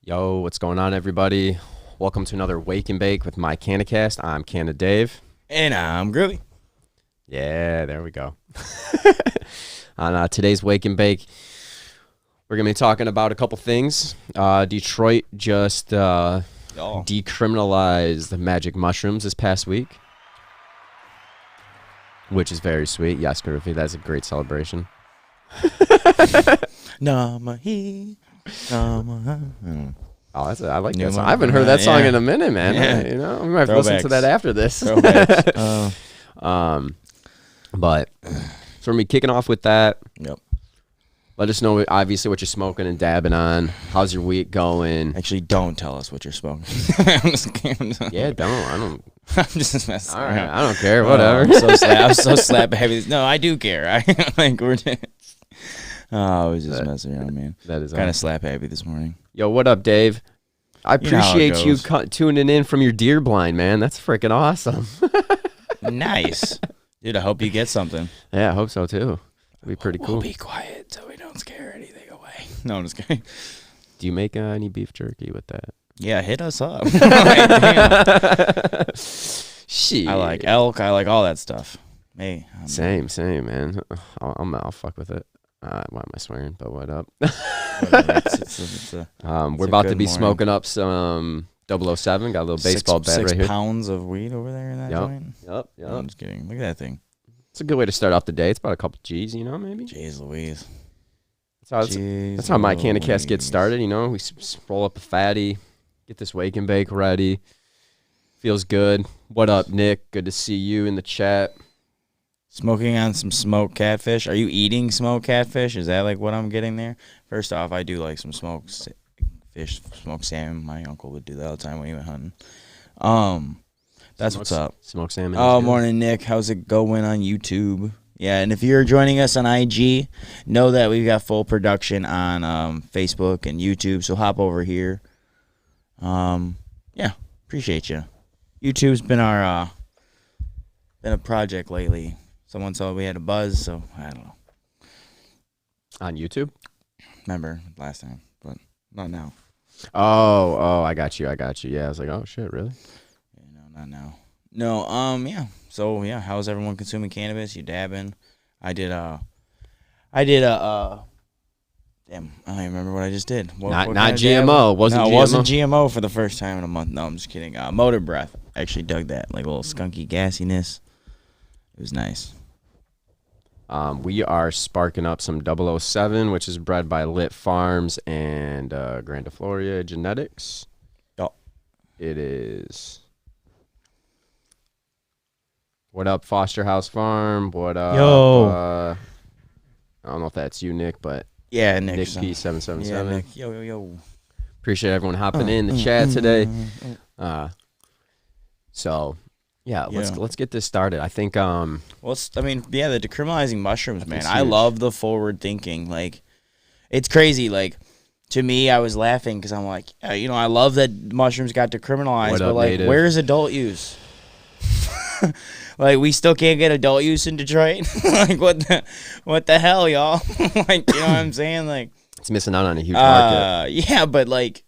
Yo, what's going on, everybody? Welcome to another Wake and Bake with my CannaCast. I'm Canna Dave. And I'm Groovy. Yeah, there we go. On today's Wake and Bake, we're going to be talking about a couple things. Detroit just decriminalized the magic mushrooms this past week, which is very sweet. Yes, Groovy, that's a great celebration. Namahi. Oh, I like that song. I haven't heard that song in a minute, man. Yeah. We might have to listen to that after this. But so we're gonna be kicking off with that. Yep. Let us know, obviously, what you're smoking and dabbing on. How's your week going? Actually, don't tell us what you're smoking. I'm just kidding. Yeah, don't. I don't. I'm just messing All around. right, I don't care. Whatever. I'm so slap heavy. No, I do care. I was just messing around, man. That is kind of slap happy this morning. Yo, what up, Dave? I appreciate you tuning in from your deer blind, man. That's freaking awesome. Nice. Dude, I hope you get something. Yeah, I hope so, too. It'll be pretty cool. We'll be quiet so we don't scare anything away. No, I'm just kidding. Do you make any beef jerky with that? Yeah, hit us up. Shit. I like elk. I like all that stuff. Hey, Same, man. I'll fuck with it. Why am I swearing? But what up? We're about to be smoking up some 007. Got a little baseball bat right here. 6 pounds of weed over there in that joint? Yep. No, I'm just kidding. Look at that thing. It's a good way to start off the day. It's about a couple G's, maybe? Jeez Louise. That's how my CannaCast gets started, We roll up a fatty, get this wake and bake ready. Feels good. What up, Nick? Good to see you in the chat. Smoking on some smoked catfish. Are you eating smoked catfish? Is that like what I'm getting there? First off, I do like some smoked fish, smoked salmon. My uncle would do that all the time when he went hunting. That's what's up. Smoked salmon. Oh, morning, Nick. How's it going on YouTube? Yeah, and if you're joining us on IG, know that we've got full production on Facebook and YouTube, so hop over here. Yeah, appreciate you. YouTube's been our been a project lately. Someone saw we had a buzz, so I don't know. On YouTube? Remember last time, but not now. Oh, I got you. Yeah, I was like, oh shit, really? Yeah, no, not now. No, yeah. So yeah, how's everyone consuming cannabis? You dabbing? I did damn, I don't even remember what I just did. Not GMO. Wasn't GMO for the first time in a month. No, I'm just kidding. Motor breath. I actually dug that. Like a little skunky gassiness. It was nice. We are sparking up some 007, which is bred by Lit Farms and Grandifloria Genetics. Oh. It is. What up, Foster House Farm? What up? Yo. I don't know if that's you, Nick, but yeah, Nick P777. Yeah, Nick. Yo. Appreciate everyone hopping in the chat today. So. Yeah, let's get this started. I think the decriminalizing mushrooms, man. I love the forward thinking. Like, it's crazy. Like, to me, I was laughing because I'm like, yeah, I love that mushrooms got decriminalized, but like, where's adult use? Like, we still can't get adult use in Detroit. Like, what the hell, y'all? Like, you know what I'm saying? Like, it's missing out on a huge market. Yeah, but like.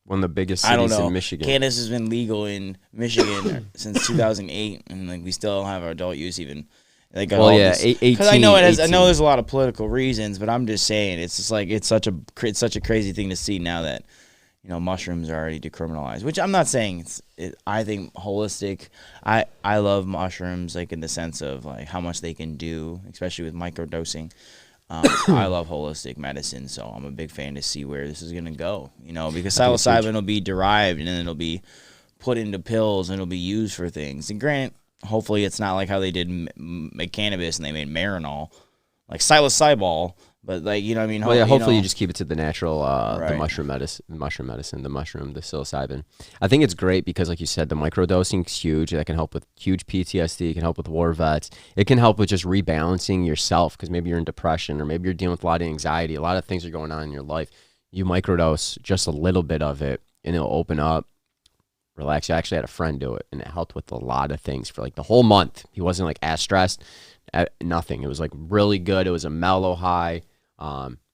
One of the biggest cities in Michigan. Cannabis has been legal in Michigan since 2008, and like we still don't have our adult use even. Like, because I know I know there's a lot of political reasons, but I'm just saying it's just like it's such a crazy thing to see now that mushrooms are already decriminalized. Which I'm not saying I think holistic. I love mushrooms like in the sense of like how much they can do, especially with microdosing. I love holistic medicine, so I'm a big fan to see where this is going to go, because psilocybin will be derived and then it'll be put into pills and it'll be used for things. And granted, hopefully it's not like how they did make cannabis and they made Marinol, like psilocybal, but like, you know what I mean? Well, yeah, hopefully you just keep it to the natural, the mushroom medicine, the psilocybin. I think it's great because, like you said, the microdosing is huge. That can help with huge PTSD. It can help with war vets. It can help with just rebalancing yourself because maybe you're in depression or maybe you're dealing with a lot of anxiety. A lot of things are going on in your life. You microdose just a little bit of it and it'll open up, relax. I actually had a friend do it and it helped with a lot of things for like the whole month. He wasn't like as stressed, nothing. It was like really good. It was a mellow high.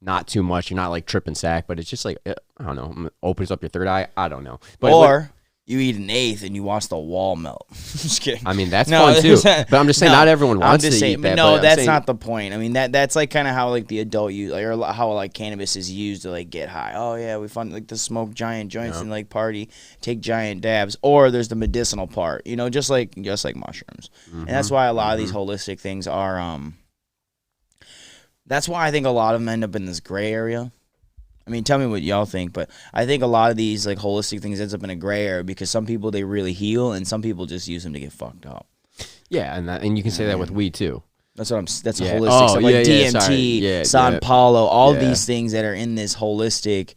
not too much. You're not like tripping sack, but it's just like, I don't know, opens up your third eye. I don't know. But or you eat an eighth and you watch the wall melt. Just kidding. I mean, that's fun too. But I'm just saying, not everyone wants to eat that. No, that's not the point. I mean, that's like kind of how like the adult use, like, or how like cannabis is used to like get high. Oh yeah, we fun like to smoke giant joints and like party, take giant dabs. Or there's the medicinal part, just like mushrooms. And that's why a lot of these holistic things are. That's why I think a lot of them end up in this gray area. I mean, tell me what y'all think, but I think a lot of these like holistic things ends up in a gray area because some people they really heal and some people just use them to get fucked up. Yeah, and you can say that with weed too. That's what that's a holistic stuff, like DMT, San Paulo, all these things that are in this holistic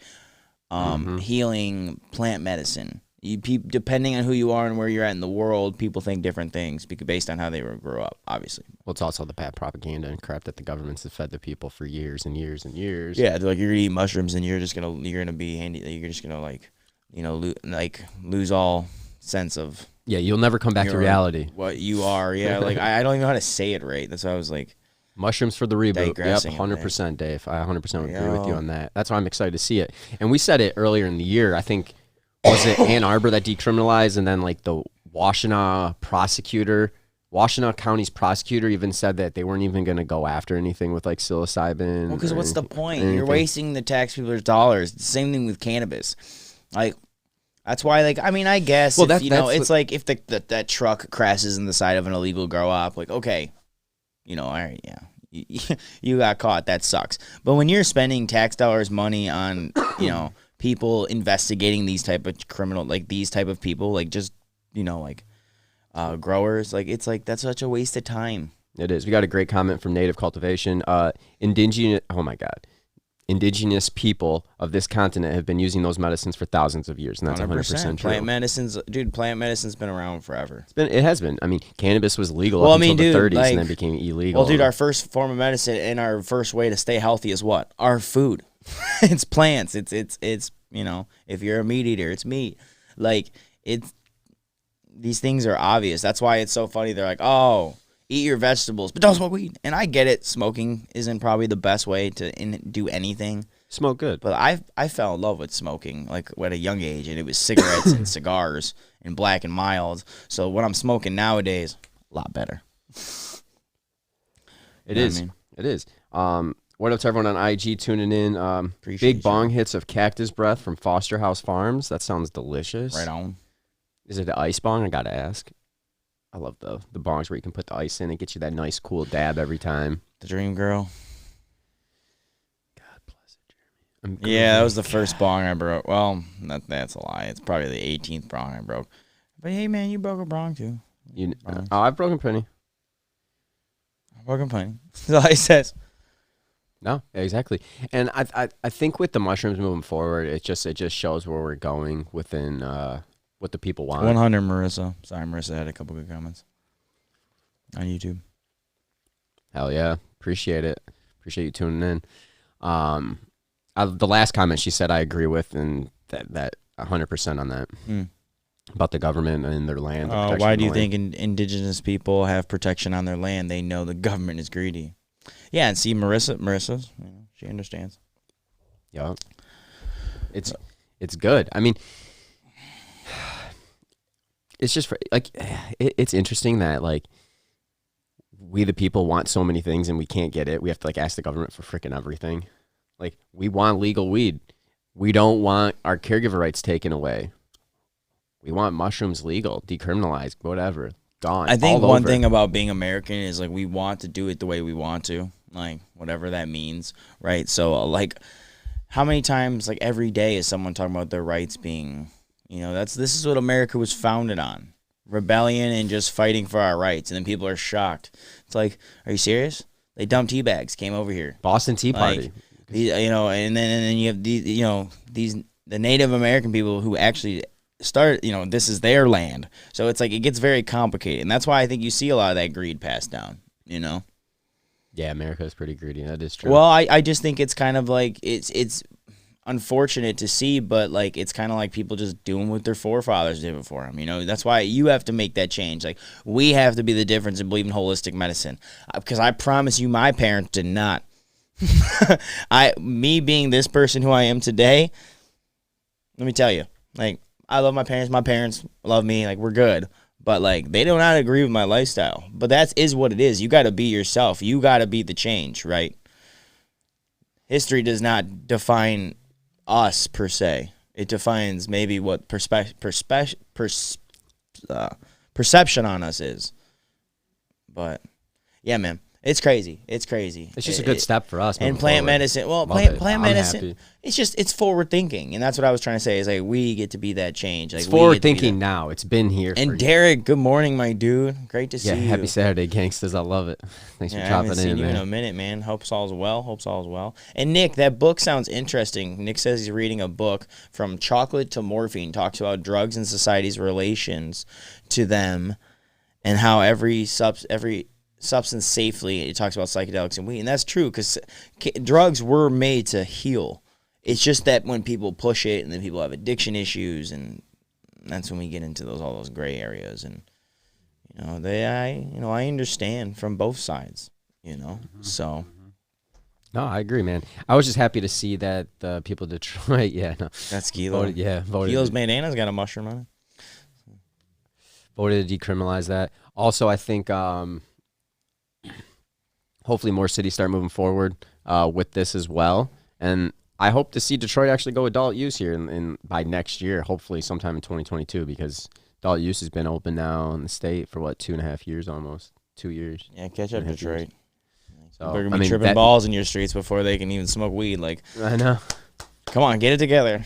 healing plant medicine. Depending on who you are and where you're at in the world, people think different things based on how they grew up, obviously. Well, it's also the bad propaganda and crap that the governments have fed the people for years and years and years. Yeah, they're like, you're gonna eat mushrooms and you're gonna be handy. You're just gonna lose all sense of. Yeah, you'll never come back to reality. What you are, yeah. Like I don't even know how to say it right. That's why I was like. Mushrooms for the reboot. Yep, 100%, Dave. I 100% agree with you on that. That's why I'm excited to see it. And we said it earlier in the year. I think. Was it Ann Arbor that decriminalized, and then like the Washtenaw County's prosecutor even said that they weren't even going to go after anything with like psilocybin. Well, because what's the point? You're wasting the taxpayers' dollars. The same thing with cannabis. Like, that's why, like, I mean, I guess, well, it's like if that truck crashes in the side of an illegal grow op, like, okay, all right, yeah, you got caught. That sucks. But when you're spending tax dollars money on, people investigating these type of criminal, like these type of people, like just, growers, like it's like that's such a waste of time. It is. We got a great comment from Native Cultivation. Indigenous people of this continent have been using those medicines for thousands of years, and that's 100% true. Plant medicine's been around forever. It has been. I mean, cannabis was legal up until the 30s and then became illegal. Well, dude, our first form of medicine and our first way to stay healthy is what? Our food. It's plants. It's if you're a meat eater, it's meat. Like these things are obvious. That's why it's so funny. They're like, oh, eat your vegetables, but don't smoke weed. And I get it. Smoking isn't probably the best way to do anything. Smoke good. But I fell in love with smoking like at a young age, and it was cigarettes and cigars and Black and Milds. So what I'm smoking nowadays, a lot better. It is. What up to everyone on IG tuning in? Big bong hits of cactus breath from Foster House Farms. That sounds delicious. Right on. Is it the ice bong? I gotta ask. I love the bongs where you can put the ice in and get you that nice cool dab every time. The dream girl. God bless it, Jeremy. Yeah, that was the first bong I broke. Well, that's a lie. It's probably the 18th bong I broke. But hey, man, you broke a bong too. I've broken plenty. I broke plenty. That's all he says. No, exactly. And I think with the mushrooms moving forward, it just shows where we're going within what the people want. 100 Marissa. Sorry, Marissa had a couple good comments on YouTube. Hell yeah. Appreciate it. Appreciate you tuning in. The last comment she said I agree with, and that 100% on that. About the government and their land. Why do you think indigenous people have protection on their land? They know the government is greedy. Yeah, and see, Marissa's, she understands. Yeah, it's good. I mean, it's just it's interesting that like we the people want so many things and we can't get it. We have to like ask the government for freaking everything. Like we want legal weed, we don't want our caregiver rights taken away. We want mushrooms legal, decriminalized, whatever. Gone. I think one thing about being American is like we want to do it the way we want to, like whatever that means, right? So like how many times like every day is someone talking about their rights being, this is what America was founded on. Rebellion and just fighting for our rights, and then people are shocked. It's like, are you serious? They dumped tea bags, came over here. Boston Tea Party. And then you have the Native American people who actually start, this is their land. So it's like it gets very complicated. And that's why I think you see a lot of that greed passed down, Yeah, America is pretty greedy. That is true. Well, I just think it's kind of like it's unfortunate to see, but like it's kind of like people just doing what their forefathers did before them. That's why you have to make that change. Like we have to be the difference and believe in holistic medicine. Because I promise you, my parents did not. Me being this person who I am today, let me tell you, like, I love my parents. My parents love me. Like, we're good. But, like, they do not agree with my lifestyle. But that is what it is. You got to be yourself. You got to be the change, right? History does not define us, per se. It defines maybe what perception on us is. But, yeah, man. It's crazy. It's crazy. It's just a good step for us. And plant medicine. Well, plant medicine. It's forward thinking, and that's what I was trying to say. Is like we get to be that change. Like, it's forward thinking now. It's been here. And Derek, good morning, my dude. Great to see you. Yeah, happy Saturday, gangsters. I love it. Thanks for dropping in, man. I haven't seen you in a minute, man. Hope all's well. And Nick, that book sounds interesting. Nick says he's reading a book, From Chocolate to Morphine. Talks about drugs and society's relations to them, and how every substance safely. It talks about psychedelics and weed, and that's true because drugs were made to heal. It's just that when people push it, and then people have addiction issues, and that's when we get into all those gray areas. And I understand from both sides. So. No, I agree, man. I was just happy to see that the people of Detroit, that's Kilo. Voted. Kilo's bandana's got a mushroom on it. Voted to decriminalize that. Also, I think. Hopefully more cities start moving forward with this as well. And I hope to see Detroit actually go adult use here in by next year, hopefully sometime in 2022, because adult use has been open now in the state for, 2.5 years almost, 2 years. Yeah, catch up, Detroit. So, they're going to be tripping balls in your streets before they can even smoke weed. Like, I know. Come on, get it together.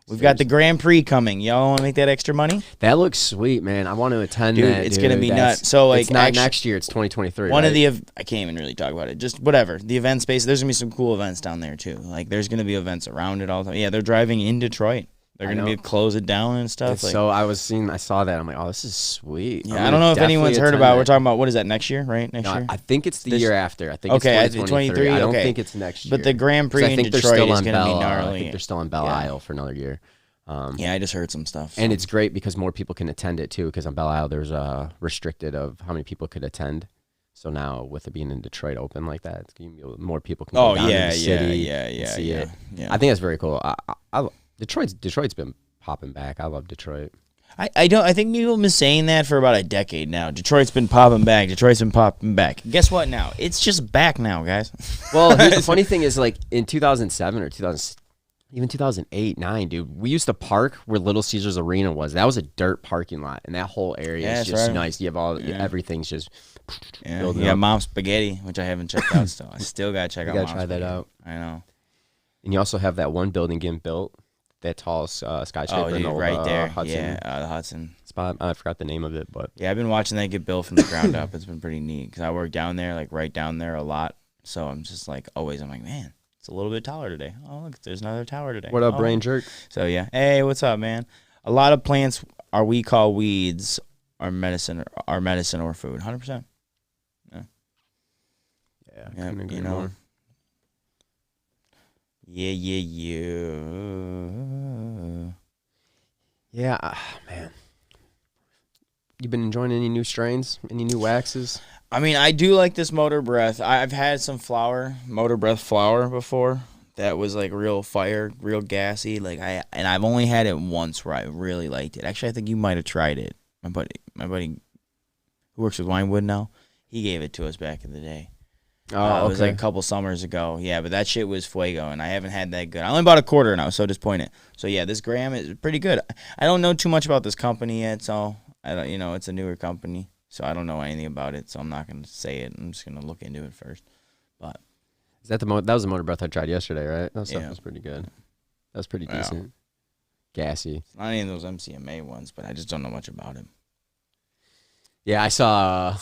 We've got the Grand Prix coming. Y'all want to make that extra money? That looks sweet, man. I want to attend that. It's going to be nuts. So, like, it's not next year. It's 2023. One of the I can't even really talk about it. Just whatever. The event space. There's going to be some cool events down there too. Like, there's going to be events around it all the time. Yeah, they're driving in Detroit. They're going to be close it down and stuff. Like, so I saw that. I'm like, oh, this is sweet. Yeah, I don't know if anyone's heard about it. We're talking about, what is that, next year, right? Next year? I think it's the year after. I think it's 2023. I don't think it's next year. But the Grand Prix in Detroit is going to be gnarly. I think they're still on Belle Isle for another year. I just heard some stuff. And it's great because more people can attend it too, because on Belle Isle there's restricted of how many people could attend. So now with it being in Detroit open like that, more people can go down to the city and see it. Yeah. I think that's very cool. Detroit's been popping back. I love Detroit. I think people have been saying that for about a decade now. Detroit's been popping back. Guess what now? It's just back now, guys. Well, here's the funny thing is, like, in 2007 or 2008, 9, dude, we used to park where Little Caesars Arena was. That was a dirt parking lot, and that whole area is just nice. You have everything's just building up. Mom's Spaghetti, which I haven't checked out still. I still got to check out Mom's Spaghetti. Gotta try that out. I know. And you also have that one building getting built, that tall skyscraper in the old, right there. Hudson. The Hudson spot. I forgot the name of it, but I've been watching that get built from the ground up. It's been pretty neat because I work down there, like right down there a lot. So I'm just like I'm like, man, it's a little bit taller today. Oh, look, there's another tower today. What up, Brain Jerk? So yeah, hey, what's up, man? A lot of plants we call weeds are medicine or food. 100%. Yeah. Yeah. More. Yeah. Yeah, man. You been enjoying any new strains? Any new waxes? I mean, I do like this Motor Breath. I've had some Motor Breath flower before. That was like real fire, real gassy. And I've only had it once where I really liked it. Actually, I think you might have tried it. My buddy who works with Winewood now, he gave it to us back in the day. Oh, It was like a couple summers ago. Yeah, but that shit was fuego, and I haven't had that good. I only bought a quarter, and I was so disappointed. So yeah, this gram is pretty good. I don't know too much about this company yet, so I don't. It's a newer company, so I don't know anything about it. So I'm not gonna say it. I'm just gonna look into it first. But is that that was the Motor Breath I tried yesterday, right? That stuff was pretty good. That was pretty decent. Gassy. It's not any of those MCMA ones, but I just don't know much about it. Yeah, I saw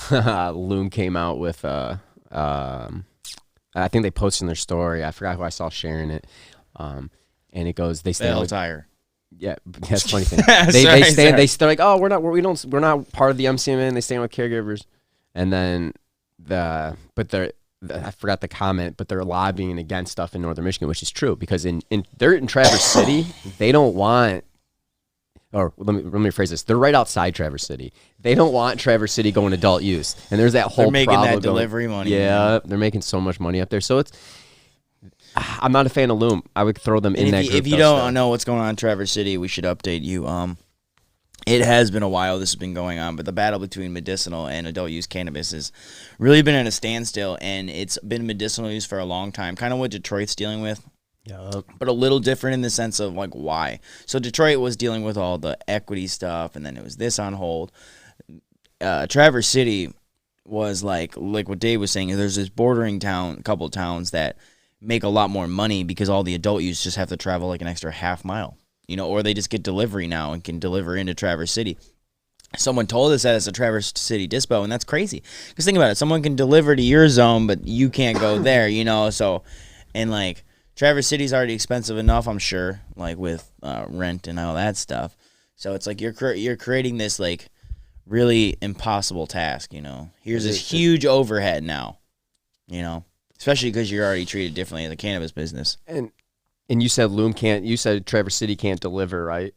Loom came out with I think they posted in their story. I forgot who I saw sharing it. And it goes, they stay Bell Tire. Yeah, that's a funny thing. They're like, oh, we're not part of the MCMA, and they stand with caregivers. And then I forgot the comment, but they're lobbying against stuff in Northern Michigan, which is true because they're in Traverse City, they don't want. or let me rephrase this. They're right outside Traverse City. They don't want Traverse City going adult use, and there's that whole. They're making that delivery money. Yeah, man. They're making so much money up there. So I'm not a fan of Loom. I would throw them in that group. If you don't know what's going on in Traverse City, we should update you. It has been a while this has been going on, but the battle between medicinal and adult use cannabis has really been at a standstill, and it's been medicinal use for a long time, kind of what Detroit's dealing with. Yeah, but a little different in the sense of like why. So Detroit was dealing with all the equity stuff, and then it was this on hold. Traverse City was like what Dave was saying. There's this bordering couple towns that make a lot more money because all the adult use just have to travel like an extra half mile. Or they just get delivery now and can deliver into Traverse City. Someone told us that it's a Traverse City dispo, and that's crazy. Because think about it. Someone can deliver to your zone, but you can't go there, So, and, like, Traverse City's already expensive enough, I'm sure, like, with rent and all that stuff. So it's like you're creating this, like, really impossible task, Here's this huge overhead now, Especially because you're already treated differently as a cannabis business. And you said you said Traverse City can't deliver, right?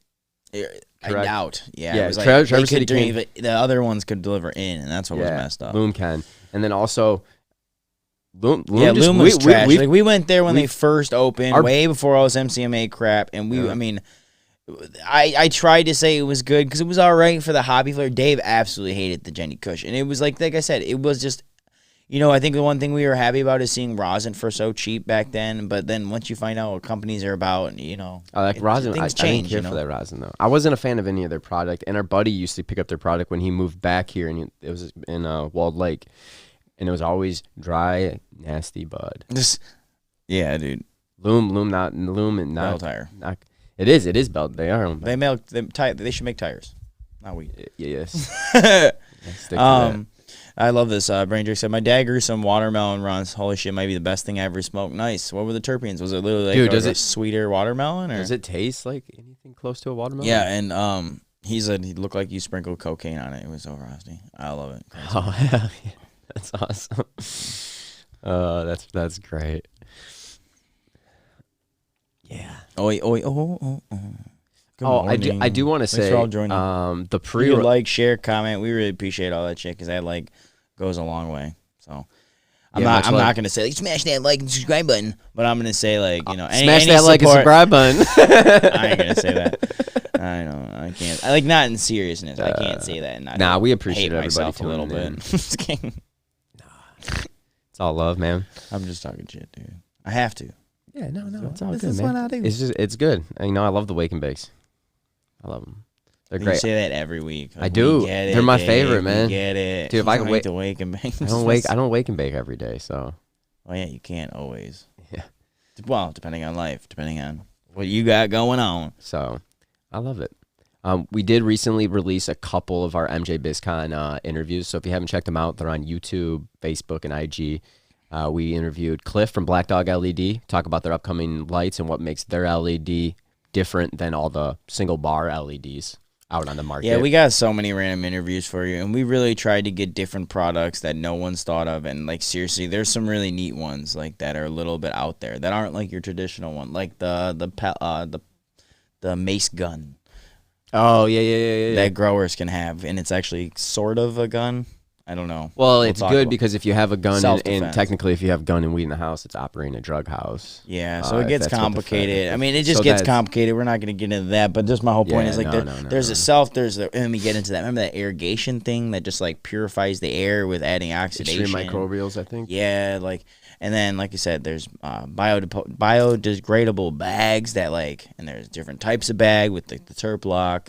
I doubt. Yeah. Yeah, it was like Traverse City the other ones could deliver in, and that's what was messed up. Loom can. And then also, Loom was trash. We went there when they first opened, way before all this MCMA crap, and I tried to say it was good because it was all right for the hobby flavor. Dave absolutely hated the Jenny Kush, and it was like I said, it was just... I think the one thing we were happy about is seeing rosin for so cheap back then. But then once you find out what companies are about, I like rosin. Things change. I didn't care for that rosin though. I wasn't a fan of any of their product. And our buddy used to pick up their product when he moved back here, and it was in Walled Lake, and it was always dry, nasty bud. Yeah, dude. Loom, and not bell tire. It is bell. They are. They should make tires, not weed. Yes. Stick to that. I love this. Brain said, my dad grew some watermelon runs. Holy shit, might be the best thing I ever smoked. Nice. What were the terpenes? Was it literally like a sweeter watermelon? Or? Does it taste like anything close to a watermelon? Yeah, and he said he looked like you sprinkled cocaine on it. It was so frosty. I love it. Crazy. Oh, hell yeah. That's awesome. That's great. Yeah. I do want to say, the pre like, share, comment. We really appreciate all that shit because that goes a long way. So I'm not gonna say smash that like and subscribe button, but I'm gonna say smash that like and subscribe button. I ain't gonna say that. I know I can't. Not in seriousness. I can't say that. And not we appreciate myself a little bit. It's all love, man. I'm just talking shit, dude. I have to. Yeah, no, it's all good, man. This is what I do. It's good. I love the wake and bakes. I love them. They're great. You say that every week. I do. They're my favorite, man. Get it, dude. If I can wake and bake, I don't wake and bake every day. So. Well, yeah, you can't always. Yeah. Well, depending on life, depending on what you got going on. So, I love it. We did recently release a couple of our MJ BizCon interviews. So if you haven't checked them out, they're on YouTube, Facebook, and IG. We interviewed Cliff from Black Dog LED, talk about their upcoming lights and what makes their LED different than all the single bar LEDs out on the market. Yeah, we got so many random interviews for you, and we really tried to get different products that no one's thought of. And seriously, there's some really neat ones that are a little bit out there that aren't like your traditional one, like the mace gun. Oh yeah. That growers can have, and it's actually sort of a gun. I don't know. Well, it's good because if you have a gun, and technically if you have gun and weed in the house, it's operating a drug house. Yeah, so it gets complicated. I mean, it just gets complicated. We're not going to get into that, but just my whole point is let me get into that. Remember that irrigation thing that just purifies the air with adding oxidation? Extreme microbials, I think. Yeah, and then like you said, there's biodegradable bags that and there's different types of bag with the terp lock,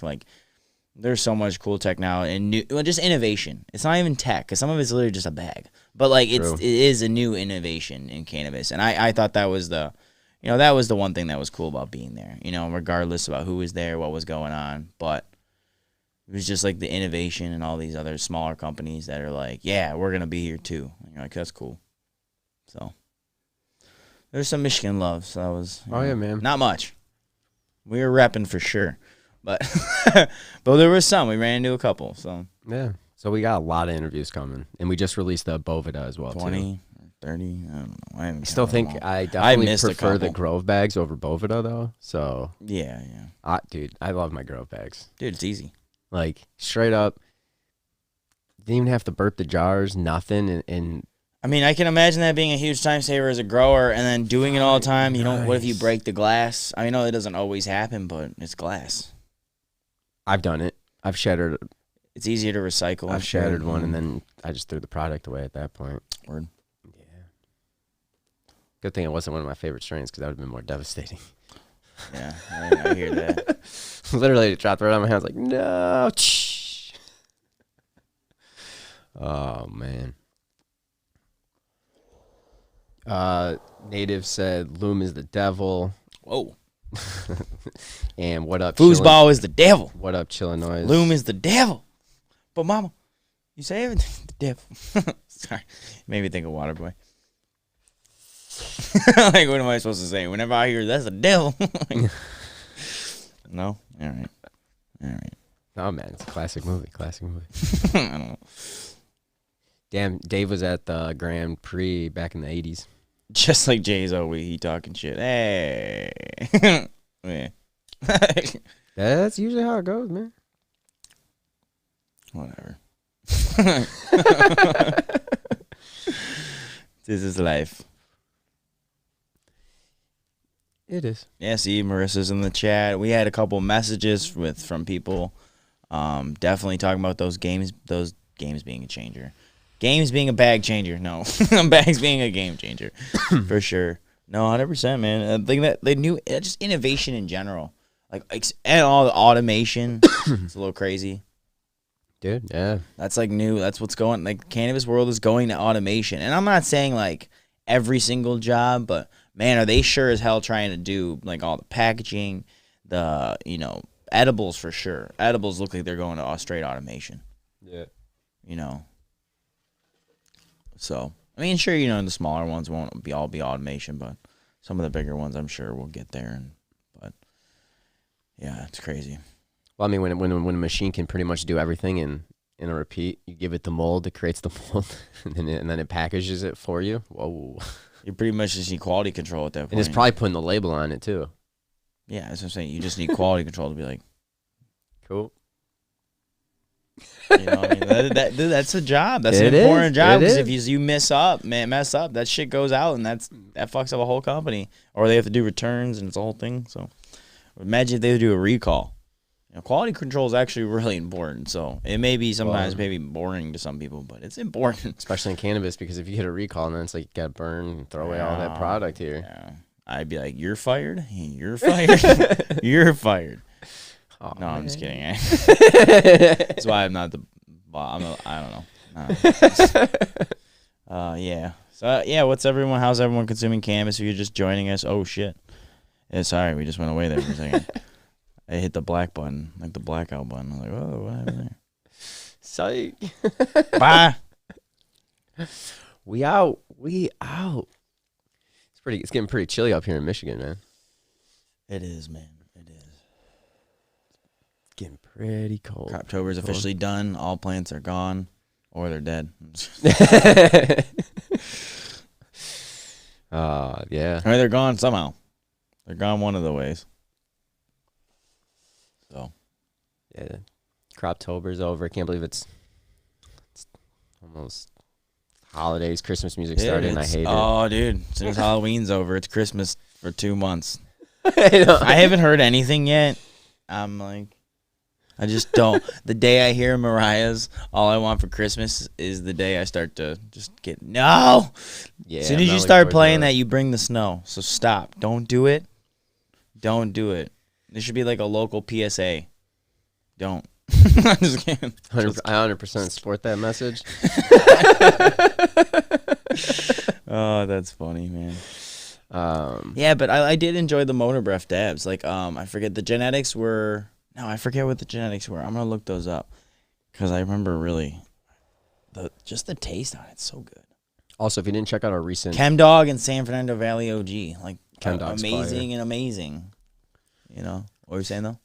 There's so much cool technology and just innovation. It's not even tech, because some of it's literally just a bag. But it is a new innovation in cannabis, and I thought that was the one thing that was cool about being there. Regardless about who was there, what was going on, but it was just the innovation and all these other smaller companies that are yeah, we're gonna be here too. And you're that's cool. So there's some Michigan love. So that was yeah, man. Not much. We were repping for sure. But there was some. We ran into a couple. So yeah. So we got a lot of interviews coming, and we just released the Bovida as well. 20, 30. I don't know. I still think I definitely prefer the Grove bags over Boveda though. So yeah. Dude, I love my Grove bags. Dude, it's easy. Like straight up, didn't even have to burp the jars, nothing, and I mean, I can imagine that being a huge time saver as a grower, and then doing it all the time. You know, what if you break the glass? I know it doesn't always happen, but it's glass. I've done it. I've shattered. It's easier to recycle. I've shattered one, and then I just threw the product away at that point. Word. Yeah. Good thing it wasn't one of my favorite strains, because that would have been more devastating. Yeah, I hear that. Literally, it dropped right on my hands. Like, no. Oh man. Native said Loom is the devil. Whoa. And what up? Foosball is the devil. What up, Chillinois? Loom is the devil. But mama, you say everything the devil. Sorry, made me think of Waterboy. Like, what am I supposed to say? Whenever I hear that's the devil. No? All right. Oh, man, it's a classic movie. I don't know. Damn, Dave was at the Grand Prix back in the 80s. Just like Jay's always, he talking shit. Hey. Yeah. That's usually how it goes, man. Whatever. This is life. It is. Yeah, see, Marissa's in the chat. We had a couple messages from people definitely talking about those games being a changer. Games being a bag changer. No. Bags being a game changer. For sure. No, 100%, man. I think that they knew just innovation in general. Like and all the automation. It's a little crazy. Dude, yeah. That's like new. That's what's going. Like, the cannabis world is going to automation. And I'm not saying like every single job, but man, are they sure as hell trying to do like all the packaging, the, edibles for sure. Edibles look like they're going to straight automation. Yeah. So, I mean, sure, the smaller ones won't be automation, but some of the bigger ones I'm sure will get there. But yeah, it's crazy. Well, I mean, when a machine can pretty much do everything in a repeat, you give it the mold, it creates the mold, and then it packages it for you. Whoa. You pretty much just need quality control at that point. And it's probably putting the label on it, too. Yeah, that's what I'm saying. You just need quality control to be like, cool. What I mean? That's a job. That's an important job. Because if you mess up, that shit goes out, and that fucks up a whole company. Or they have to do returns, and it's a whole thing. So imagine if they do a recall. Quality control is actually really important. So it may be sometimes maybe boring to some people, but it's important. Especially in cannabis, because if you get a recall, then it's like you got to burn and throw away all that product here. Yeah. I'd be like, you're fired? You're fired? You're fired. Oh, no, man. I'm just kidding. That's why I'm not I don't know. Yeah. So, how's everyone consuming cannabis? If you're just joining us, oh, shit. Yeah, sorry, we just went away there for a second. I hit the black button, like the blackout button. I'm like, oh, what happened there? Psych. Bye. We out. It's getting pretty chilly up here in Michigan, man. It is, man. It is. It's getting pretty cold. October is officially done. All plants are gone, or they're dead. Yeah. I mean, they're gone somehow. They're gone one of the ways. So, yeah, Croptober's over. I can't believe it's almost holidays. Christmas music started, and I hate it. Oh, dude, as soon as Halloween's over, it's Christmas for 2 months. I haven't heard anything yet. I'm like, I just don't. The day I hear Mariah's "All I Want for Christmas" is the day I start to just get no. Yeah. As soon as you start playing that, you bring the snow. So stop. Don't do it. Don't do it. There should be like a local PSA. Don't. I'm just kidding. I 100% support that message. Oh, that's funny, man. Yeah, but I did enjoy the motor breath dabs. Like, I forget the genetics were. No, I forget what the genetics were. I'm gonna look those up because I remember really just the taste on it's so good. Also, if you didn't check out our recent Chemdog and San Fernando Valley OG, like amazing and amazing. What were you saying though?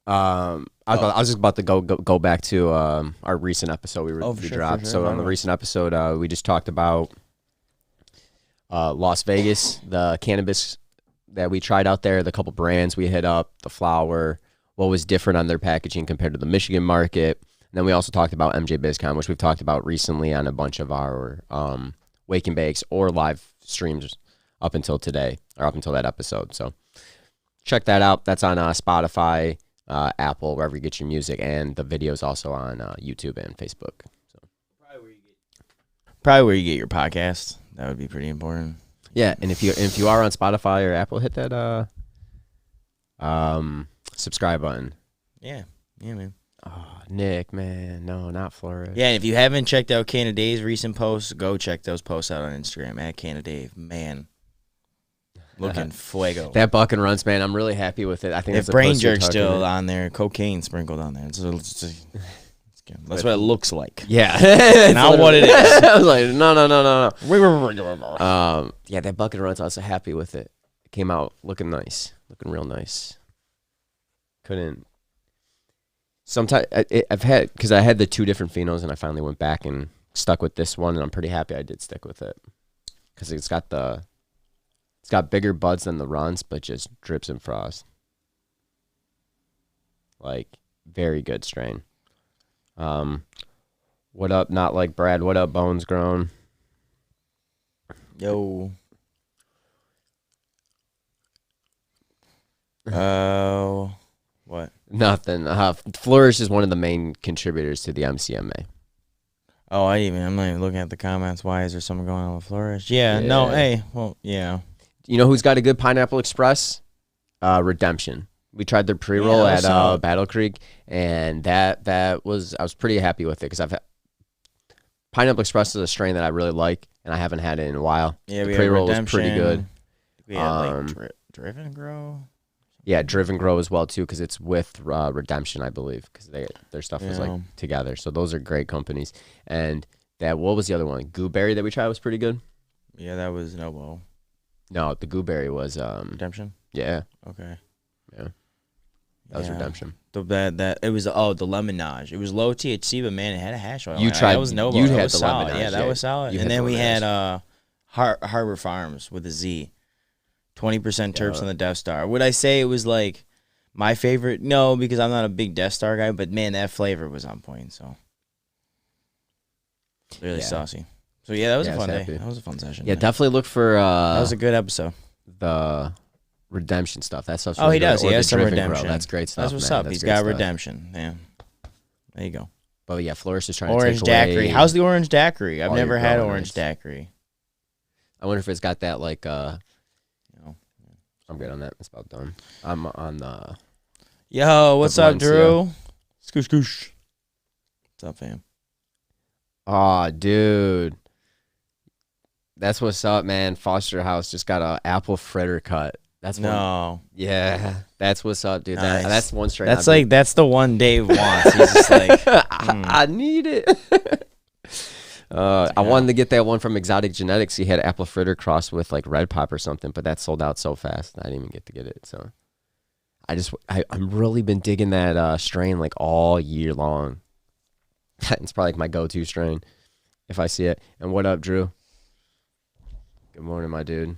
I was just about to go back to our recent episode we dropped. So on the recent episode, we just talked about Las Vegas, the cannabis that we tried out there, the couple brands we hit up, the flower, what was different on their packaging compared to the Michigan market. And then we also talked about MJ BizCon, which we've talked about recently on a bunch of our Wake and Bakes or live streams up until today, or up until that episode. So check that out. That's on Spotify, Apple, wherever you get your music, and the video's also on YouTube and Facebook. So probably where you get your podcast. That would be pretty important. Yeah, and if you are on Spotify or Apple, hit that subscribe button. Yeah, man. Oh, Nick, man, no, not Flores. Yeah, and if you haven't checked out Canna Dave's recent posts, go check those posts out on Instagram at Canna Dave. Man, looking fuego. That buck and runs, man. I'm really happy with it. I think if brain jerk's still on there, cocaine sprinkled on there. That's what it looks like. Yeah, not what it is. I was like, no. Yeah, that buck and runs. I was so happy with it. It came out looking nice, looking real nice. Couldn't. Sometimes I've had, because I had the 2 different phenos, and I finally went back and stuck with this one, and I'm pretty happy I did stick with it, because it's got bigger buds than the runs, but just drips and frost. Like, very good strain. What up, not like Brad? What up, Bones Grown? Yo. Oh. What? Nothing. Flourish is one of the main contributors to the MCMA. Oh, I'm not even looking at the comments. Why is there something going on with Flourish? Yeah. No, hey. Well, yeah. You know who's got a good Pineapple Express? Redemption. We tried their pre-roll at Battle Creek, and I was pretty happy with it, because Pineapple Express is a strain that I really like, and I haven't had it in a while. Yeah, the pre-roll was pretty good. We had Driven Grow. Yeah, Driven Grow as well too, because it's with Redemption, I believe, because their stuff was like together. So those are great companies. And what was the other one? Gooberry that we tried was pretty good. Yeah, that was Nobo. No, the Gooberry was Redemption. Yeah. Okay. Yeah. That was Redemption. It was the Lemonage. It was low THC, but man, it had a hash oil. You tried. That was Nobo. You had the solid. Lemonage. Yeah, that was solid. And then we had Harbor Farms with a Z. 20% terps on the Death Star. Would I say it was like my favorite? No, because I'm not a big Death Star guy, but man, that flavor was on point. So really saucy. So yeah, that was a fun day. That was a fun session. Yeah, definitely look for. That was a good episode. The Redemption stuff. That stuff's he does. He has some Redemption. Grow. That's great stuff. That's what's up. He's got Redemption. Yeah. There you go. But yeah, Flourish is trying to take daiquiri. Away How's the orange daiquiri? I've never had orange daiquiri. I wonder if it's got that like. I'm good on that. It's about done. I'm on the. Yo, what's up, Drew? Scoosh, scoosh. What's up, fam? Aw, dude. That's what's up, man. Foster House just got an apple fritter cut. That's yeah, that's what's up, dude. Nice. That's one straight. That's the one Dave wants. He's just like, I need it. I wanted to get that one from Exotic Genetics. He had apple fritter crossed with like Red Pop or something, but that sold out so fast. I didn't even get to get it. So I'm really been digging that strain like all year long. It's probably like my go-to strain if I see it. And what up, Drew? Good morning, my dude.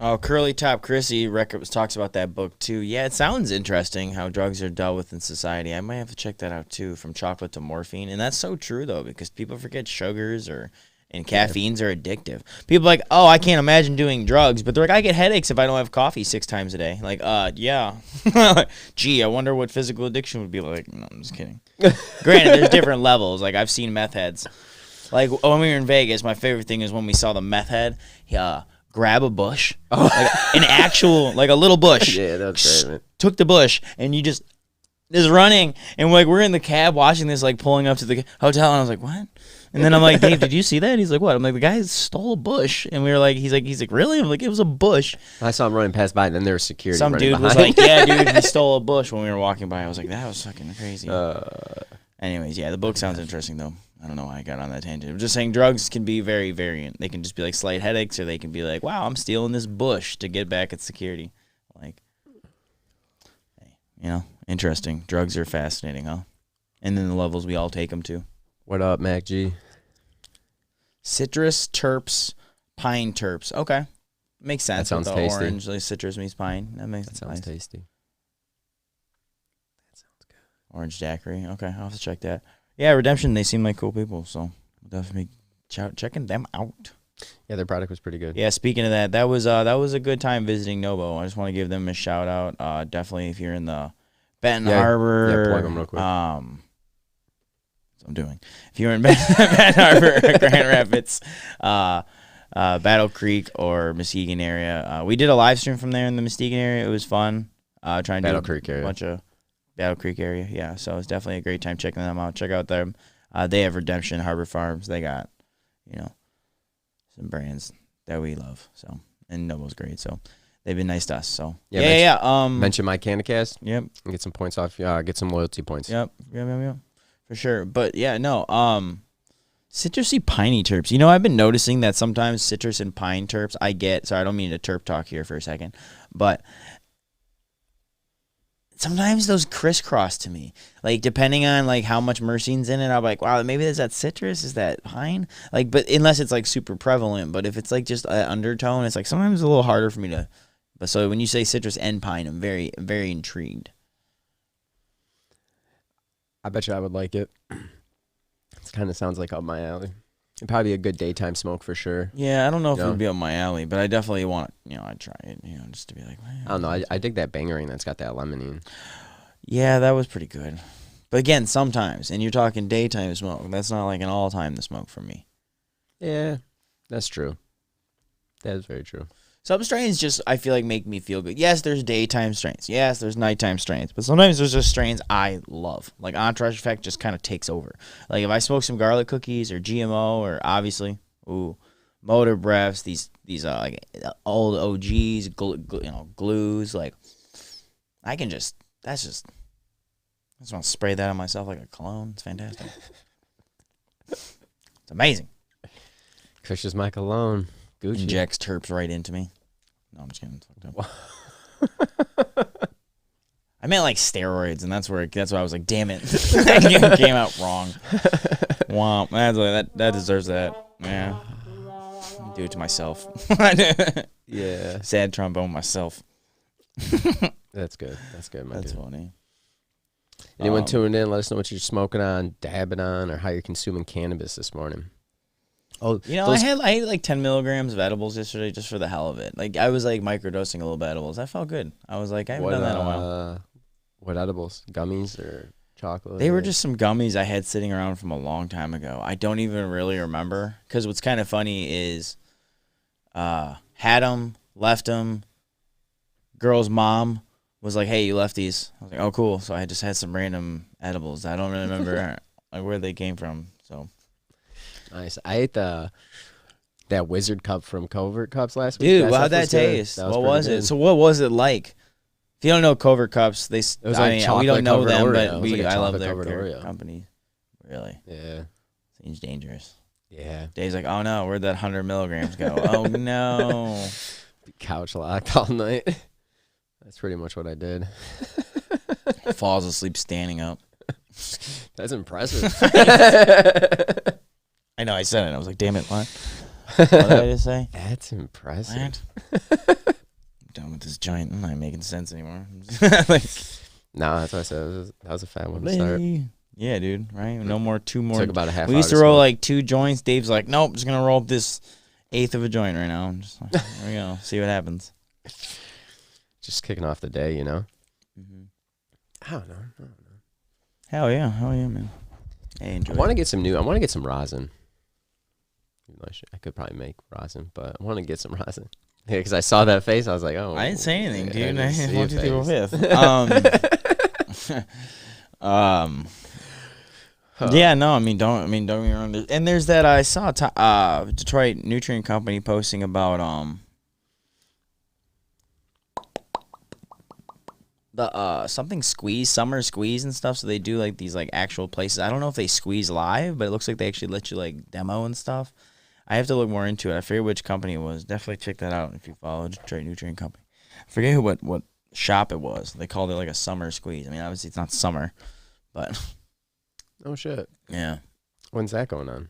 Oh, Curly Top Chrissy talks about that book too. Yeah, it sounds interesting how drugs are dealt with in society. I might have to check that out too, From Chocolate to Morphine. And that's so true though, because people forget sugars and caffeines are addictive. People are like, oh, I can't imagine doing drugs, but they're like, I get headaches if I don't have coffee 6 times a day. Like, yeah. Gee, I wonder what physical addiction would be like. No, I'm just kidding. Granted, there's different levels. Like I've seen meth heads. Like when we were in Vegas, my favorite thing is when we saw the meth head. Grab a bush, like an actual, like a little bush. Yeah, that's great, man. Took the bush, and you just is running, and like we're in the cab watching this, like pulling up to the hotel, and I was like, what? And then I'm like, Dave, did you see that? And he's like, what? I'm like, the guy stole a bush, and we were like, he's like, really? I'm like, it was a bush. I saw him running past by, and then there was security. Some dude was like, yeah, dude, he stole a bush when we were walking by. I was like, that was fucking crazy. Anyways, yeah, the book sounds interesting though. I don't know why I got on that tangent. I'm just saying drugs can be very variant. They can just be like slight headaches, or they can be like, wow, I'm stealing this bush to get back at security. Like, hey, interesting. Drugs are fascinating, huh? And then the levels we all take them to. What up, Mac G? Citrus, terps, Pine terps. Okay. Makes sense. That sounds tasty. Orange, like citrus meets pine. That sounds tasty. That sounds good. Orange daiquiri. Okay, I'll have to check that. Yeah, Redemption, they seem like cool people, so definitely checking them out. Yeah, their product was pretty good. Yeah, speaking of that, that was a good time visiting Nobo. I just want to give them a shout out. Definitely if you're in the Benton Harbor. Yeah, plug them real quick. That's what I'm doing. If you're in Benton Harbor, Grand Rapids, Battle Creek or Muskegon area. We did a live stream from there in the Muskegon area. It was fun. Trying to Battle do Creek area. A bunch of Battle Creek area. Yeah, so it's definitely a great time checking them out. Check out them. They have Redemption, Harbor Farms. They got, some brands that we love. So, and Nobo's great. So they've been nice to us. So mention my CannaCast. Yep. And get some points off. Get some loyalty points. Yep. For sure. But yeah, no. Citrusy piney terps. I've been noticing that sometimes citrus and pine terps I get. Sorry, I don't mean to terp talk here for a second, but sometimes those crisscross to me. Like depending on like how much myrcene's in it, I'm like, wow, maybe is that citrus? Is that pine? Like, but unless it's like super prevalent. But if it's like just an undertone, it's like sometimes it's a little harder for me to. But so when you say citrus and pine, I'm very, very intrigued. I bet you I would like it. It kind of sounds like up my alley. It'd probably be a good daytime smoke for sure. Yeah, I don't know if it would be up my alley, but I definitely want, I'd try it, just to be like, man. I don't know. I dig that bangering that's got that lemonine. Yeah, that was pretty good. But again, sometimes, and you're talking daytime smoke. That's not like an all-time the smoke for me. Yeah, that's true. That is very true. Some strains just, I feel like, make me feel good. Yes, there's daytime strains. Yes, there's nighttime strains. But sometimes there's just strains I love. Like Entourage Effect just kind of takes over. Like if I smoke some garlic cookies or GMO or obviously, Motor Breaths, these like old OGs, glues, like I can just, I just want to spray that on myself like a cologne. It's fantastic. It's amazing. Kush is my cologne. Gucci. Injects terps right into me. No, I'm just kidding. I meant like steroids, and that's why I was like, damn it. That came out wrong. Womp. That deserves that. Yeah. Do it to myself. Yeah. Sad trombone myself. That's good. That's good, man. That's funny. Anyone tuning in, let us know what you're smoking on, dabbing on, or how you're consuming cannabis this morning. Oh, I had like 10 milligrams of edibles yesterday just for the hell of it. Like I was like microdosing a little bit of edibles. I felt good. I was like, I haven't done that in a while. What edibles? Gummies or chocolate? They were just some gummies I had sitting around from a long time ago. I don't even really remember because what's kind of funny is, had them, left them. Girl's mom was like, "Hey, you left these." I was like, "Oh, cool." So I just had some random edibles. I don't really remember like where they came from. So. Nice. I ate that Wizard Cup from Covert Cups last week. Dude, how'd that taste? What was it? So what was it like? If you don't know Covert Cups, we don't know them, but I love their company. Really? Yeah. Seems dangerous. Yeah. Dave's like, oh no, where'd that 100 milligrams go? Oh no. Couch locked all night. That's pretty much what I did. Falls asleep standing up. That's impressive. I know, I said it. I was like, damn it, what? What did I just say? That's impressive. I'm done with this giant. I'm not making sense anymore. No, that's what I said. That was a fat one to start. Yeah, dude, right? No more, two more. Took about a half hour. We used to roll like 2 joints. Dave's like, nope, just going to roll up this 1/8 of a joint right now. I'm just like, there we go. See what happens. Just kicking off the day, Mm-hmm. I don't know. Hell yeah, man. I want to get some rosin. I could probably make rosin, but I want to get some rosin. Yeah, because I saw that face. I was like, oh. I didn't say anything, dude. I didn't want you to go fifth. Yeah, no, don't get me wrong. And there's that I saw Detroit Nutrient Company posting about the something summer squeeze and stuff. So they do like these like actual places. I don't know if they squeeze live, but it looks like they actually let you like demo and stuff. I have to look more into it. I forget which company it was. Definitely check that out if you follow Detroit Nutrient Company. I forget what shop it was. They called it like a summer squeeze. I mean, obviously it's not summer, but oh shit. Yeah. When's that going on?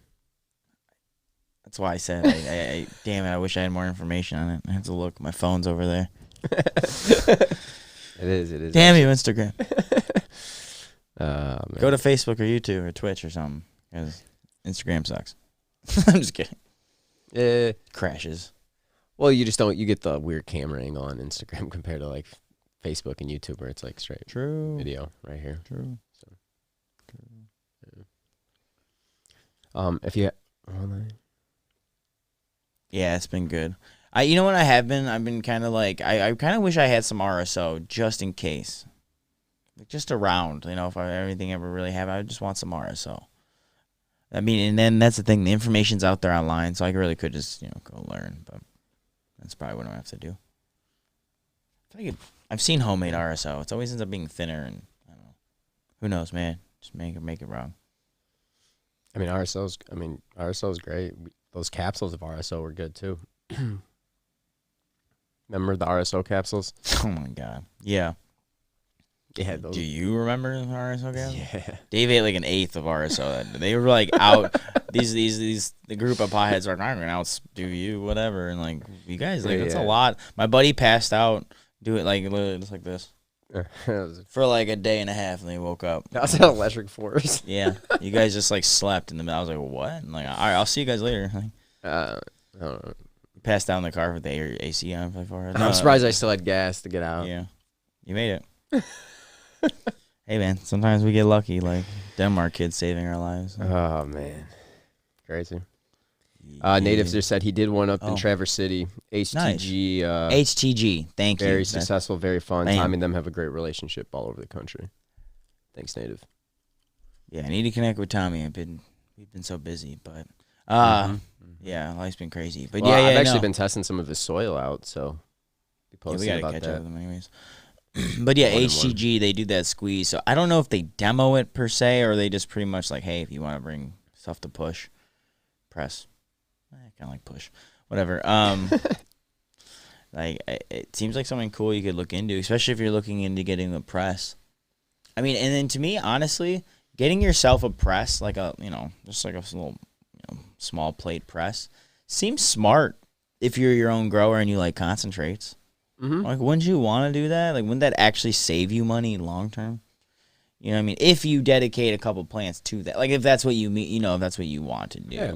That's why I said, I damn it, I wish I had more information on it. I have to look. My phone's over there. It is. Damn you, Instagram. Man. Go to Facebook or YouTube or Twitch or something, because Instagram sucks. I'm just kidding. Crashes. Well, you just don't. You get the weird camera angle on Instagram compared to like Facebook and YouTube, where it's like straight video right here. True. So, yeah. If you, yeah, it's been good. You know what I have been? I've been kind of like I kind of wish I had some RSO just in case, like just around. You know, if everything ever really happened, I just want some RSO. I mean, and then that's the thing. The information's out there online, so I really could just go learn. But that's probably what I have to do. I've seen homemade RSO. It always ends up being thinner, and I don't know. Who knows, man? Just make it wrong. I mean, RSO's great. Those capsules of RSO were good too. Remember the RSO capsules? Oh my god. Yeah. Yeah. Those. Do you remember the RSO capsules? Yeah. Dave ate like an eighth of RSO. They were like out. The group of potheads are like, I'm gonna outdo you, whatever. And like, you guys, like, that's a lot. My buddy passed out. Do it like literally just like this. For like a day and a half, and they woke up. That was an electric force. Yeah, you guys just like slept in the middle. I was like, what? And like, all right, I'll see you guys later. Like, I don't know. Passed down the car with the AC on for it. I'm surprised I still had gas to get out. Yeah, you made it. Hey man, sometimes we get lucky, like Denmark kids saving our lives. Oh man, crazy. Natives just said he did one up in Traverse City. HTG. Nice. HTG. Thank you. Very successful, very fun. Tommy and them have a great relationship all over the country. Thanks, Native. Yeah, I need to connect with Tommy. We've been so busy, but yeah, life's been crazy. But well, I've actually been testing some of his soil out, so we gotta catch up with him anyways. But yeah, HTG, they do that squeeze. So I don't know if they demo it per se, or they just pretty much like, hey, if you want to bring stuff to push, press. Kind of like push, whatever. Like it seems like something cool you could look into, especially if you're looking into getting the press. I mean, and then to me, honestly, getting yourself a press, like just like a little, small plate press, seems smart if you're your own grower and you like concentrates. Mm-hmm. Like, wouldn't you want to do that? Like, wouldn't that actually save you money long term? You know what I mean? If you dedicate a couple plants to that, like if that's what you mean, if that's what you want to do. Yeah,